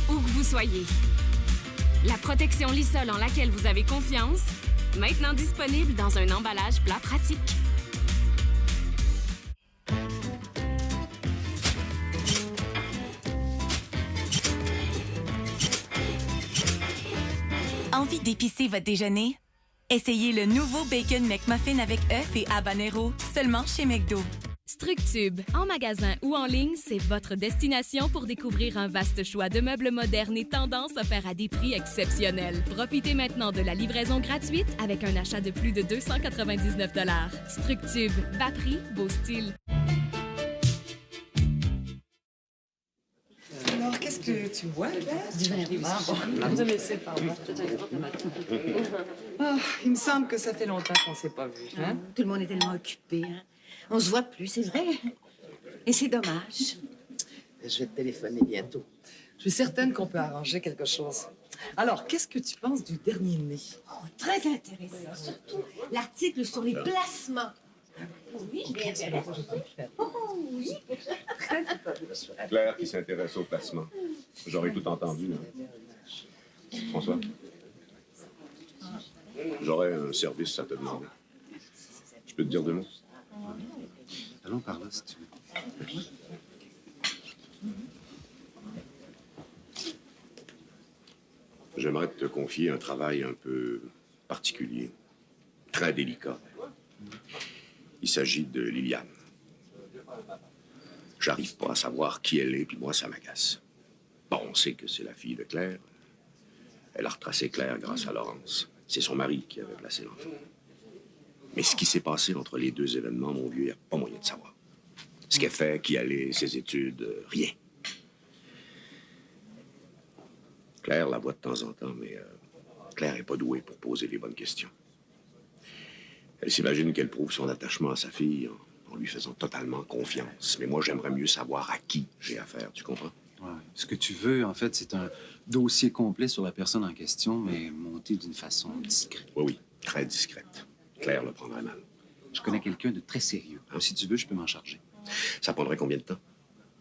Où que vous soyez. La protection Lysol en laquelle vous avez confiance, maintenant disponible dans un emballage plat pratique. Envie d'épicer votre déjeuner? Essayez le nouveau Bacon McMuffin avec œufs et habanero, seulement chez McDo. Structube, en magasin ou en ligne, c'est votre destination pour découvrir un vaste choix de meubles modernes et tendances offerts à des prix exceptionnels. Profitez maintenant de la livraison gratuite avec un achat de plus de 299 $. Structube, bas prix, beau style. Alors, qu'est-ce que tu bois, Beth? Du vin rouge. Je laisser, pardon. Ah, il me semble que ça fait longtemps qu'on ne s'est pas vu. Hein? Tout le monde est tellement occupé. Hein? On se voit plus, c'est vrai. Et c'est dommage. Je vais te téléphoner bientôt. Je suis certaine qu'on peut arranger quelque chose. Alors, qu'est-ce que tu penses du dernier né? Oh, très intéressant. Surtout l'article sur les placements. Oui, je viens bien. Oh, oui. Claire qui s'intéresse au placement. J'aurais tout entendu, là. François? J'aurais un service à te demander. Je peux te dire 2 mots? Allons par là, si tu veux. J'aimerais te confier un travail un peu particulier, très délicat. Il s'agit de Liliane. J'arrive pas à savoir qui elle est, puis moi, ça m'agace. Bon, on sait que c'est la fille de Claire. Elle a retracé Claire grâce à Laurence. C'est son mari qui avait placé l'enfant. Mais ce qui s'est passé entre les 2 événements, mon vieux, il n'y a pas moyen de savoir. Ce qu'elle fait, qui elle est, ses études, rien. Claire la voit de temps en temps, mais Claire n'est pas douée pour poser les bonnes questions. Elle s'imagine qu'elle prouve son attachement à sa fille en lui faisant totalement confiance. Mais moi, j'aimerais mieux savoir à qui j'ai affaire, tu comprends? Ouais. Ce que tu veux, en fait, c'est un dossier complet sur la personne en question, mais monté d'une façon discrète. Oui, oui, très discrète. Claire le prendrait mal. Je connais quelqu'un de très sérieux. Hein? Si tu veux, je peux m'en charger. Ça prendrait combien de temps?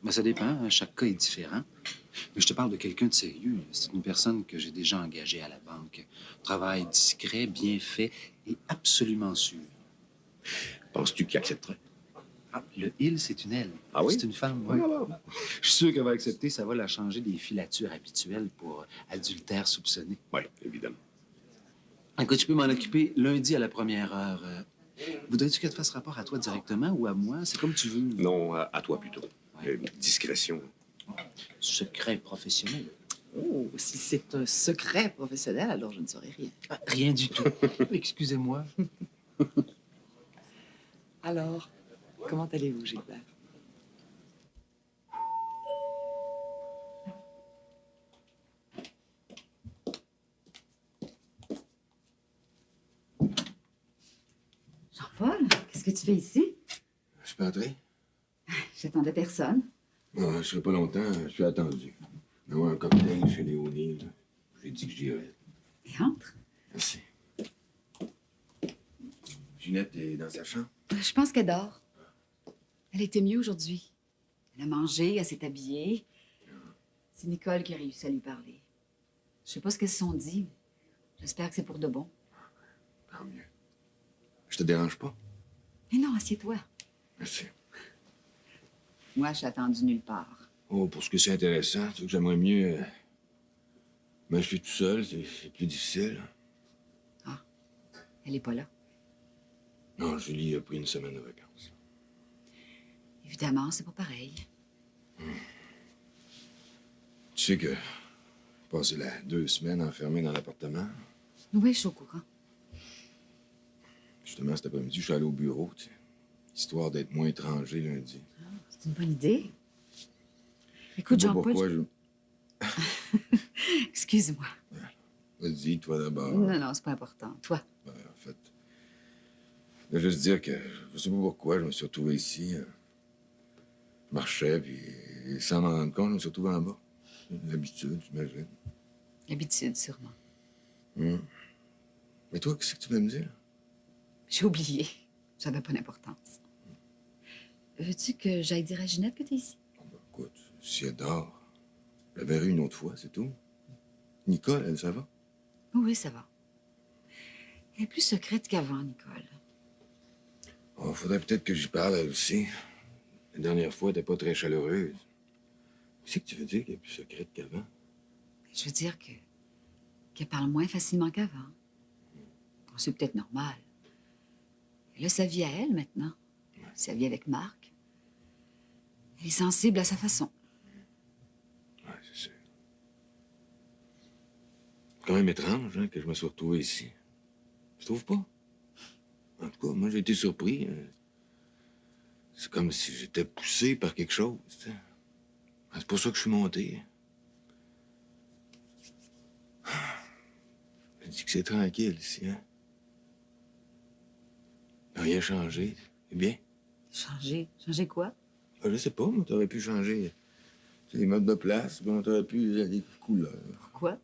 Ben, ça dépend. Hein? Chaque cas est différent. Mais je te parle de quelqu'un de sérieux. C'est une personne que j'ai déjà engagée à la banque. Travail discret, bien fait et absolument sûr. Penses-tu qu'il accepterait? Ah, le il, c'est une elle. Ah oui? C'est une femme, oui. Je suis sûr qu'elle va accepter. Ça va la changer des filatures habituelles pour adultère soupçonné. Oui, évidemment. Écoute, je peux m'en occuper lundi à la 1e heure. Voudrais-tu qu'elle te fasse rapport à toi directement ou à moi? C'est comme tu veux. Non, à toi plutôt. Ouais. Discrétion. Secret professionnel. Oh, si c'est un secret professionnel, alors je ne saurais rien. Ah, rien du tout. Excusez-moi. Alors, comment allez-vous, Gilbert? Jean-Paul, qu'est-ce que tu fais ici? Je suis pas entré. J'attendais personne. Non, je serai pas longtemps. Je suis attendu. Je vais avoir un cocktail chez Léonie. J'ai dit que j'irais. Et entre. Merci. Ginette est dans sa chambre? Je pense qu'elle dort. Elle était mieux aujourd'hui. Elle a mangé, elle s'est habillée. C'est Nicole qui a réussi à lui parler. Je sais pas ce qu'elles se sont dit. J'espère que c'est pour de bon. Tant mieux. Je te dérange pas? Mais non, assieds-toi. Merci. Moi, je suis attendue nulle part. Oh, pour ce que c'est intéressant, tu sais que j'aimerais mieux... Mais je suis tout seul, c'est plus difficile. Ah, elle est pas là. Non, Julie a pris une semaine de vacances. Évidemment, c'est pas pareil. Tu sais que j'ai passé 2 semaines enfermé dans l'appartement. Oui, je suis au courant. Justement, cet après-midi, je suis allé au bureau, tu sais, histoire d'être moins étranger lundi. C'est une bonne idée. Écoute, Jean-Paul... Pourquoi je... Excuse-moi. Vas-y, toi d'abord. Non, non, c'est pas important. Toi. Ben, en fait, je veux juste dire que je sais pas pourquoi je me suis retrouvé ici. Je marchais, puis sans m'en rendre compte, je me suis retrouvé en bas. L'habitude, j'imagine. L'habitude, sûrement. Mais toi, qu'est-ce que tu voulais me dire? J'ai oublié. Ça n'avait pas d'importance. Veux-tu que j'aille dire à Ginette que t'es ici? Écoute, si elle dort, je la verrai une autre fois, c'est tout. Nicole, elle, ça va? Oui, ça va. Elle est plus secrète qu'avant, Nicole. Oh, faudrait peut-être que j'y parle, elle aussi. La dernière fois, elle n'était pas très chaleureuse. Qu'est-ce que tu veux dire qu'elle est plus secrète qu'avant? Je veux dire qu'elle parle moins facilement qu'avant. Bon, c'est peut-être normal. Elle a sa vie à elle, maintenant. Sa vie avec Marc. Elle est sensible à sa façon. Ouais, c'est sûr. C'est quand même étrange hein, que je me sois retrouvé ici. Tu trouves pas? En tout cas, moi, j'ai été surpris. C'est comme si j'étais poussé par quelque chose. Tu sais. C'est pour ça que je suis monté. Je dis que c'est tranquille ici, hein? Rien changé. C'est bien. Changer? Changer quoi? Je sais pas, mais t'aurais pu changer les modes de place, puis t'aurais pu les couleurs. Quoi?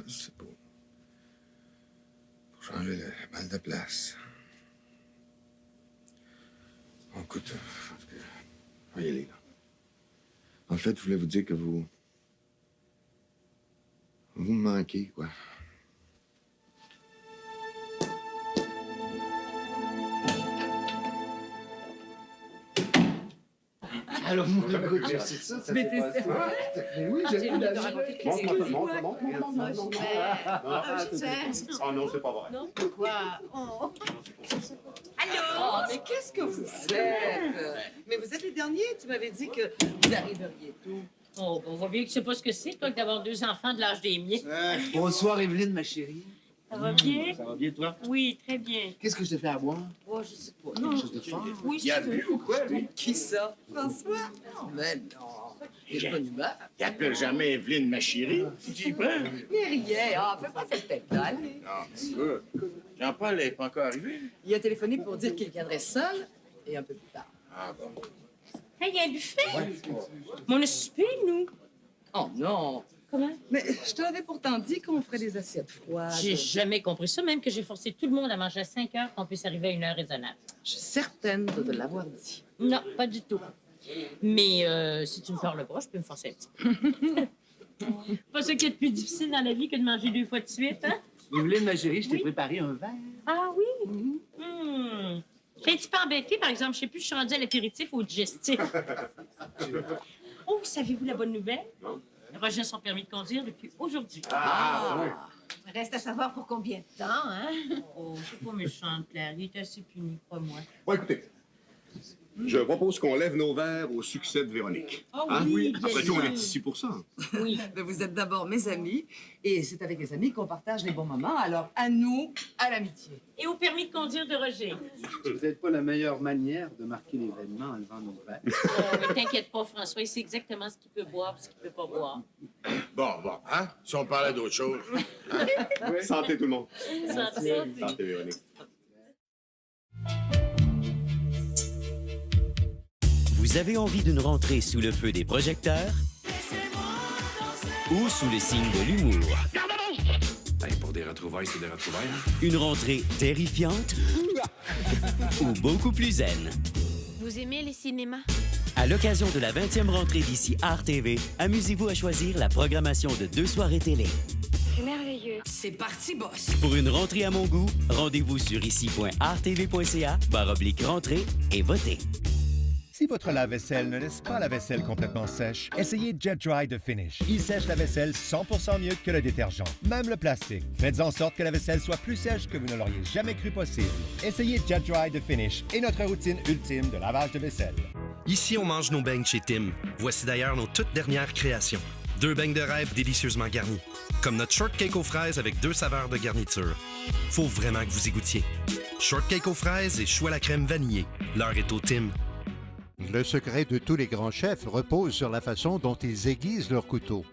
Je sais pas. Faut changer le mal de place. Bon, écoute, je pense que je vais y aller, là. En fait, je voulais vous dire que vous me manquez, quoi. Alors, mon écoute, c'est ça, ça Mais s'est passé. Mais oui, j'ai vu la Oh non, c'est pas vrai. Non? Quoi? Oh. Allô? Oh, mais qu'est-ce que vous faites? Mais vous êtes les derniers. Tu m'avais dit que vous arriveriez tôt. Oh, on voit bien que tu sais pas ce que c'est, toi, que d'avoir 2 enfants de l'âge des miens. Bonsoir, Evelyne, ma chérie. Ça va bien? Ça va bien, toi? Oui, très bien. Qu'est-ce que je te fais à boire? Oh, je sais pas. Quelque chose de fort? Oui, Il y a c'est bu ou quoi, lui? Qui ça? François? Mais non. Il est pas humeur. Il appelle jamais Evelyne ma chérie. Tu y prends? Mais rien. Ah, fais pas cette tête-là. Allez. Non, écoute. Jean-Paul n'est pas encore arrivé. Il a téléphoné pour dire qu'il viendrait seul et un peu plus tard. Ah bon. Hey, il y a un buffet? Mais on a soupé, nous. Oh non. Comment? Mais je te l'avais pourtant dit qu'on ferait des assiettes froides. J'ai jamais compris ça, même que j'ai forcé tout le monde à manger à 5 heures qu'on puisse arriver à 1 heure raisonnable. Je suis certaine de te l'avoir dit. Non, pas du tout. Mais si tu me parles pas, je peux me forcer un petit peu. Pas ça qu'il y a de plus difficile dans la vie que de manger 2 fois de suite, hein? Evelyne, ma chérie, je t'ai préparé un verre. Ah oui? Je suis un petit peu embêtée, par exemple. Je sais plus, je suis rendue à l'apéritif ou au digestif. Oh, savez-vous la bonne nouvelle? Roger a son permis de conduire depuis aujourd'hui. Reste à savoir pour combien de temps, hein? Oh, je suis pas méchante, Claire. Il est assez puni, pas moi. Bon, écoutez, je propose qu'on lève nos verres au succès de Véronique. Ah oui, bien Après tout, on sûr. est ici pour ça. Oui. Mais vous êtes d'abord mes amis et c'est avec les amis qu'on partage les bons moments. Alors, à nous, à l'amitié. Et au permis de conduire de Roger. C'est peut-être pas la meilleure manière de marquer l'événement en levant nos verres. Mais t'inquiète pas, François, il sait exactement ce qu'il peut boire et ce qu'il peut pas boire. Bon, hein? Si on parlait d'autre chose. Santé, tout le monde. Santé. Santé, Véronique. Vous avez envie d'une rentrée sous le feu des projecteurs ou sous le signe de l'humour? Pour des retrouvailles, c'est des retrouvailles. Une rentrée terrifiante ou beaucoup plus zen? Vous aimez les cinémas? À l'occasion de la 20e rentrée d'ici Art TV, amusez-vous à choisir la programmation de 2 soirées télé. C'est merveilleux. C'est parti, boss! Pour une rentrée à mon goût, rendez-vous sur ici.artv.ca/rentrée et votez. Si votre lave-vaisselle ne laisse pas la vaisselle complètement sèche, essayez Jet Dry de Finish. Il sèche la vaisselle 100% mieux que le détergent, même le plastique. Faites en sorte que la vaisselle soit plus sèche que vous ne l'auriez jamais cru possible. Essayez Jet Dry de Finish et notre routine ultime de lavage de vaisselle. Ici, on mange nos beignes chez Tim. Voici d'ailleurs nos toutes dernières créations. 2 beignes de rêve délicieusement garnis. Comme notre shortcake aux fraises avec 2 saveurs de garniture. Faut vraiment que vous y goûtiez. Shortcake aux fraises et choux à la crème vanillée. L'heure est au Tim. Le secret de tous les grands chefs repose sur la façon dont ils aiguisent leur couteau.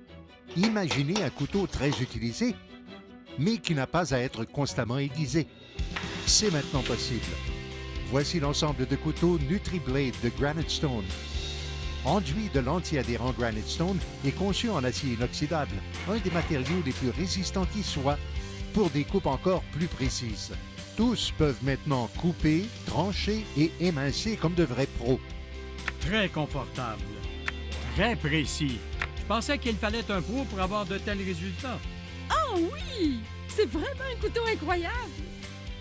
Imaginez un couteau très utilisé, mais qui n'a pas à être constamment aiguisé. C'est maintenant possible. Voici l'ensemble de couteaux NutriBlade de Granite Stone. Enduit de l'anti-adhérent Granite Stone et conçu en acier inoxydable, un des matériaux les plus résistants qui soit, pour des coupes encore plus précises. Tous peuvent maintenant couper, trancher et émincer comme de vrais pros. Très confortable. Très précis. Je pensais qu'il fallait un pro pour avoir de tels résultats. Ah oui! C'est vraiment un couteau incroyable!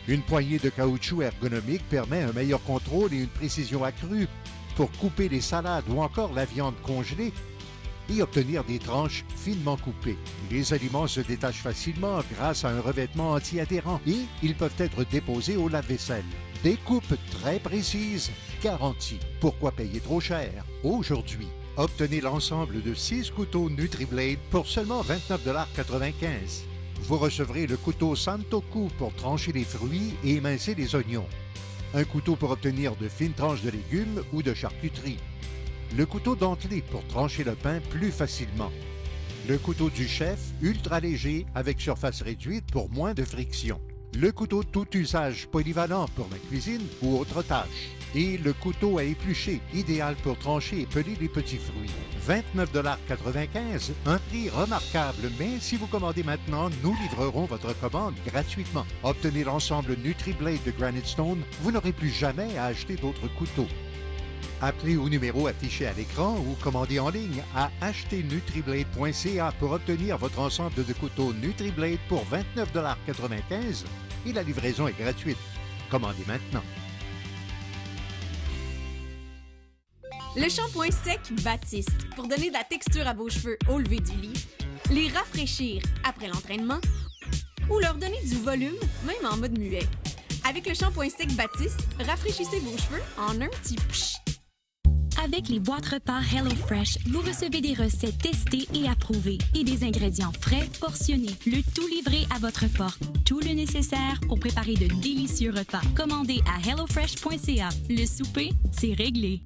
Une poignée de caoutchouc ergonomique permet un meilleur contrôle et une précision accrue pour couper les salades ou encore la viande congelée et obtenir des tranches finement coupées. Les aliments se détachent facilement grâce à un revêtement anti-adhérent et ils peuvent être déposés au lave-vaisselle. Des coupes très précises, garanties. Pourquoi payer trop cher? Aujourd'hui, obtenez l'ensemble de 6 couteaux NutriBlade pour seulement 29,95 $. Vous recevrez le couteau Santoku pour trancher les fruits et émincer les oignons. Un couteau pour obtenir de fines tranches de légumes ou de charcuterie. Le couteau dentelé pour trancher le pain plus facilement. Le couteau du chef, ultra léger, avec surface réduite pour moins de friction. Le couteau tout usage polyvalent pour la cuisine ou autres tâches. Et le couteau à éplucher, idéal pour trancher et peler les petits fruits. 29,95 $, un prix remarquable, mais si vous commandez maintenant, nous livrerons votre commande gratuitement. Obtenez l'ensemble NutriBlade de Granite Stone, vous n'aurez plus jamais à acheter d'autres couteaux. Appelez au numéro affiché à l'écran ou commandez en ligne à acheternutriblade.ca pour obtenir votre ensemble de couteaux NutriBlade pour 29,95 $ et la livraison est gratuite. Commandez maintenant. Le shampoing sec Baptiste pour donner de la texture à vos cheveux au lever du lit, les rafraîchir après l'entraînement ou leur donner du volume même en mode muet. Avec le shampoing sec Baptiste, rafraîchissez vos cheveux en un petit psh. Avec les boîtes repas HelloFresh, vous recevez des recettes testées et approuvées et des ingrédients frais portionnés. Le tout livré à votre porte. Tout le nécessaire pour préparer de délicieux repas. Commandez à hellofresh.ca. Le souper, c'est réglé.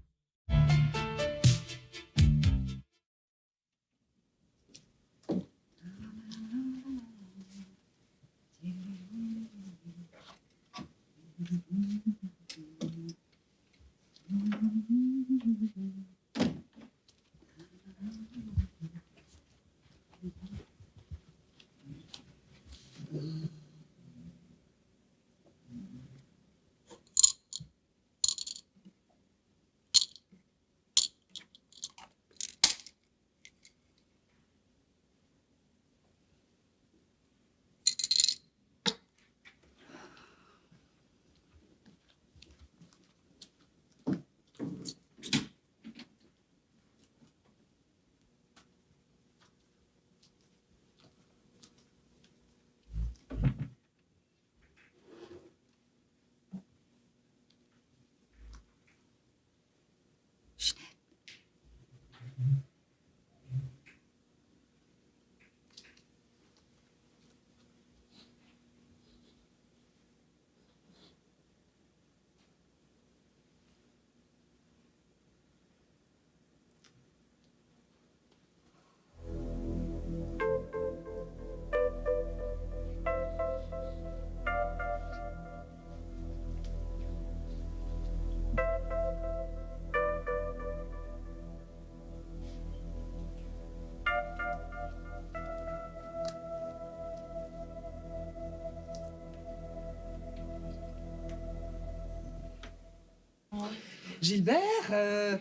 Gilbert,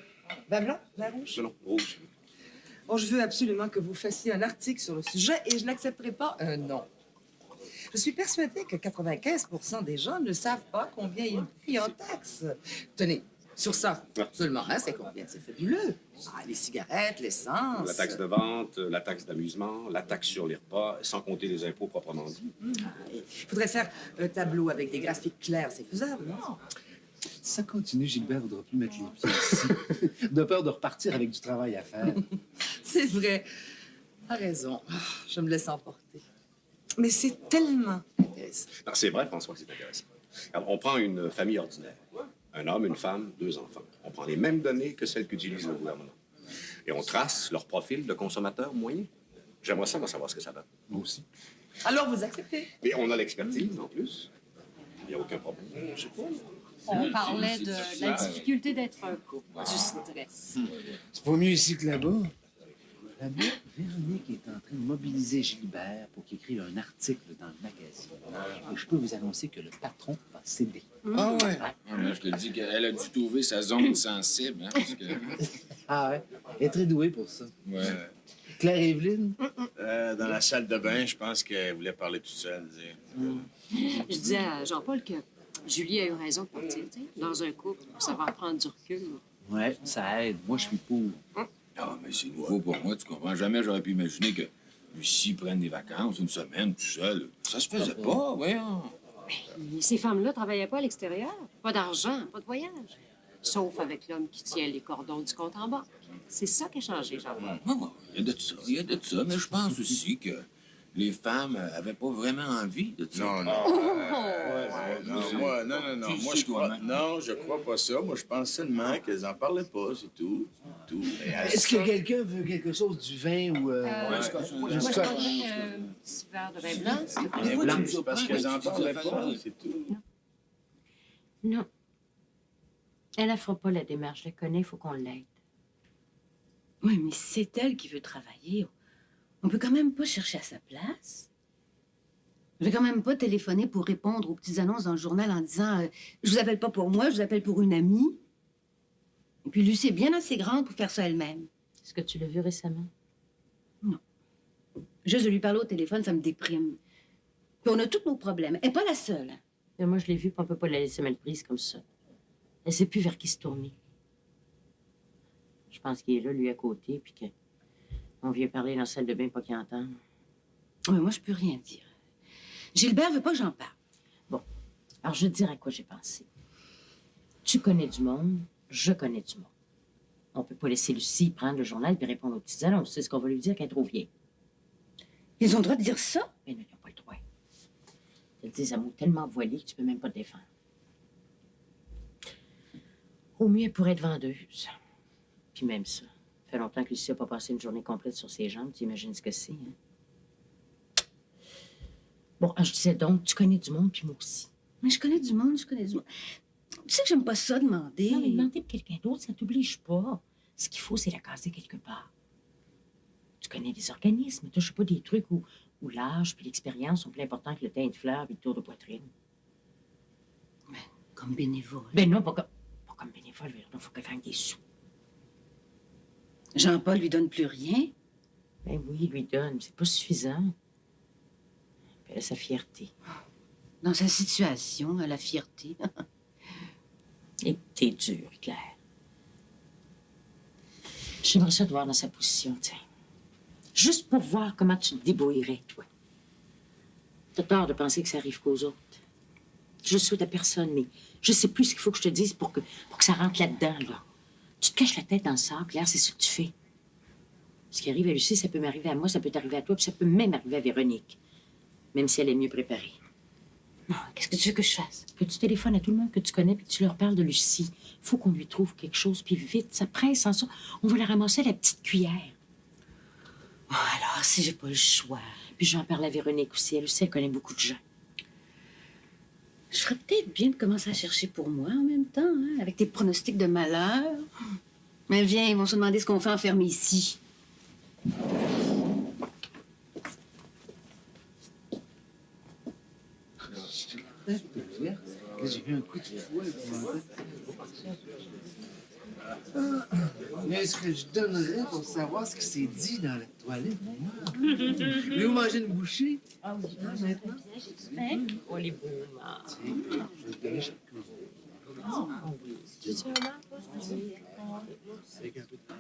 vin blanc, vin rouge? Non, rouge. Bon, je veux absolument que vous fassiez un article sur le sujet et je n'accepterai pas un non. Je suis persuadée que 95% des gens ne savent pas combien ils payent en taxes. Tenez, sur ça, seulement, hein, c'est combien? C'est fabuleux. Ah, les cigarettes, l'essence... La taxe de vente, la taxe d'amusement, la taxe sur les repas, sans compter les impôts proprement dit. Il faudrait faire un tableau avec des graphiques clairs, c'est faisable, non? Si ça continue, Gilbert ne voudra plus mettre les pieds ici. De peur de repartir avec du travail à faire. C'est vrai. T'as raison. Ah, je me laisse emporter. Mais c'est tellement intéressant. Non, c'est vrai, François, que c'est intéressant. Alors, on prend une famille ordinaire. Un homme, une femme, 2 enfants. On prend les mêmes données que celles qu'utilise le gouvernement. Et on trace leur profil de consommateur moyen. J'aimerais ça savoir ce que ça donne. Moi aussi. Alors, vous acceptez? Et on a l'expertise, en plus. Il n'y a aucun problème. Je sais pas. On parlait de la difficulté d'être un couple, du stress. C'est pas mieux ici que là-bas. Là-bas, Véronique est en train de mobiliser Gilbert pour qu'il écrive un article dans le magazine. Et je peux vous annoncer que le patron va céder. Ah ouais? Ah, là, je te dis qu'elle a dû trouver sa zone sensible, hein, parce que... Ah ouais? Elle est très douée pour ça. Ouais. Claire Évelyne? Dans la salle de bain, je pense qu'elle voulait parler toute seule. Je disais à Jean-Paul que Julie a eu raison de partir. Tu sais. Dans un couple, ça va prendre du recul. Ouais, ça aide. Moi, je suis pour. Ah, mais c'est nouveau pour moi, tu comprends? Jamais j'aurais pu imaginer que Lucie prenne des vacances, une semaine, tout seul. Ça se faisait pas, voyons. Ces femmes-là travaillaient pas à l'extérieur. Pas d'argent, pas de voyage. Sauf avec l'homme qui tient les cordons du compte en banque. C'est ça qui a changé, Jean-Paul. Il y a de ça, mais je pense aussi que les femmes avaient pas vraiment envie de ça. Non, moi, je crois pas ça. Moi, je pense seulement qu'elles en parlaient pas, c'est tout. Est-ce que quelqu'un veut quelque chose du vin ou... Moi, je prendrais un petit verre de vin blanc, s'il te plaît. Blanc, c'est parce qu'elles en parlaient pas, c'est tout. Non. Elle ne fera pas la démarche. Je la connais, il faut qu'on l'aide. Oui, mais c'est elle qui veut travailler. On peut quand même pas chercher à sa place. Je vais quand même pas téléphoner pour répondre aux petites annonces dans le journal en disant je vous appelle pas pour moi, je vous appelle pour une amie. Et puis Lucie est bien assez grande pour faire ça elle-même. Est-ce que tu l'as vu récemment? Non. Juste de lui parler au téléphone, ça me déprime. Puis on a tous nos problèmes. Elle n'est pas la seule. Mais moi, je l'ai vue, puis on peut pas la laisser mal prise comme ça. Elle sait plus vers qui se tourner. Je pense qu'il est là, lui, à côté, puis qu'on vient parler dans la salle de bain, pas qu'il entende. Mais moi, je peux rien dire. Gilbert veut pas que j'en parle. Bon. Alors, je vais te dire à quoi j'ai pensé. Tu connais du monde, je connais du monde. On peut pas laisser Lucie prendre le journal puis répondre aux petites annonces. C'est ce qu'on va lui dire qu'elle est trop vieille. Ils ont le droit de dire ça? Mais non, ils n'ont pas le droit. Ils te disent un mot tellement voilé que tu peux même pas te défendre. Au mieux, elle pourrait être vendeuse. Puis même ça. Ça fait longtemps que Lucie n'a pas passé une journée complète sur ses jambes. Tu imagines ce que c'est, hein? Bon, je disais donc, tu connais du monde, puis moi aussi. Mais je connais du monde, je connais du monde. Tu sais que j'aime pas ça, demander. Non, mais demander pour quelqu'un d'autre, ça t'oblige pas. Ce qu'il faut, c'est la caser quelque part. Tu connais des organismes, tu sais pas, des trucs où l'âge puis l'expérience sont plus importants que le teint de fleurs puis le tour de poitrine. Mais comme bénévole. Ben non, pas comme bénévole, il faut qu'elle gagne des sous. Jean-Paul lui donne plus rien? Ben oui, il lui donne, c'est pas suffisant. Puis elle a sa fierté. Dans sa situation, elle a la fierté. Et t'es dur, Claire. J'aimerais ça te voir dans sa position, tiens. Juste pour voir comment tu te débrouillerais, toi. T'as tort de penser que ça arrive qu'aux autres. Je le souhaite à personne, mais je sais plus ce qu'il faut que je te dise pour que ça rentre là-dedans, là. Tu te caches la tête dans le sable, Claire, c'est ce que tu fais. Ce qui arrive à Lucie, ça peut m'arriver à moi, ça peut t'arriver à toi, puis ça peut même arriver à Véronique. Même si elle est mieux préparée. Non, qu'est-ce que tu veux que je fasse? Que tu téléphones à tout le monde que tu connais puis que tu leur parles de Lucie. Faut qu'on lui trouve quelque chose, puis vite, ça presse sans ça. On va la ramasser à la petite cuillère. Oh, alors, si j'ai pas le choix. Puis j'en parle à Véronique aussi. Elle aussi, elle connaît beaucoup de gens. Je ferais peut-être bien de commencer à chercher pour moi en même temps, hein, avec tes pronostics de malheur. Mais viens, ils vont se demander ce qu'on fait enfermé ici. J'ai vu un coup de fouet. Mais est-ce que je donnerais pour savoir ce qui s'est dit dans la toilette? Voulez-vous manger une bouchée? Ah oui, maintenant? Oh, les beaux morts. Je vais te donner chacun. Oh, oui. Tu veux un marc, toi? Avec un peu de pain.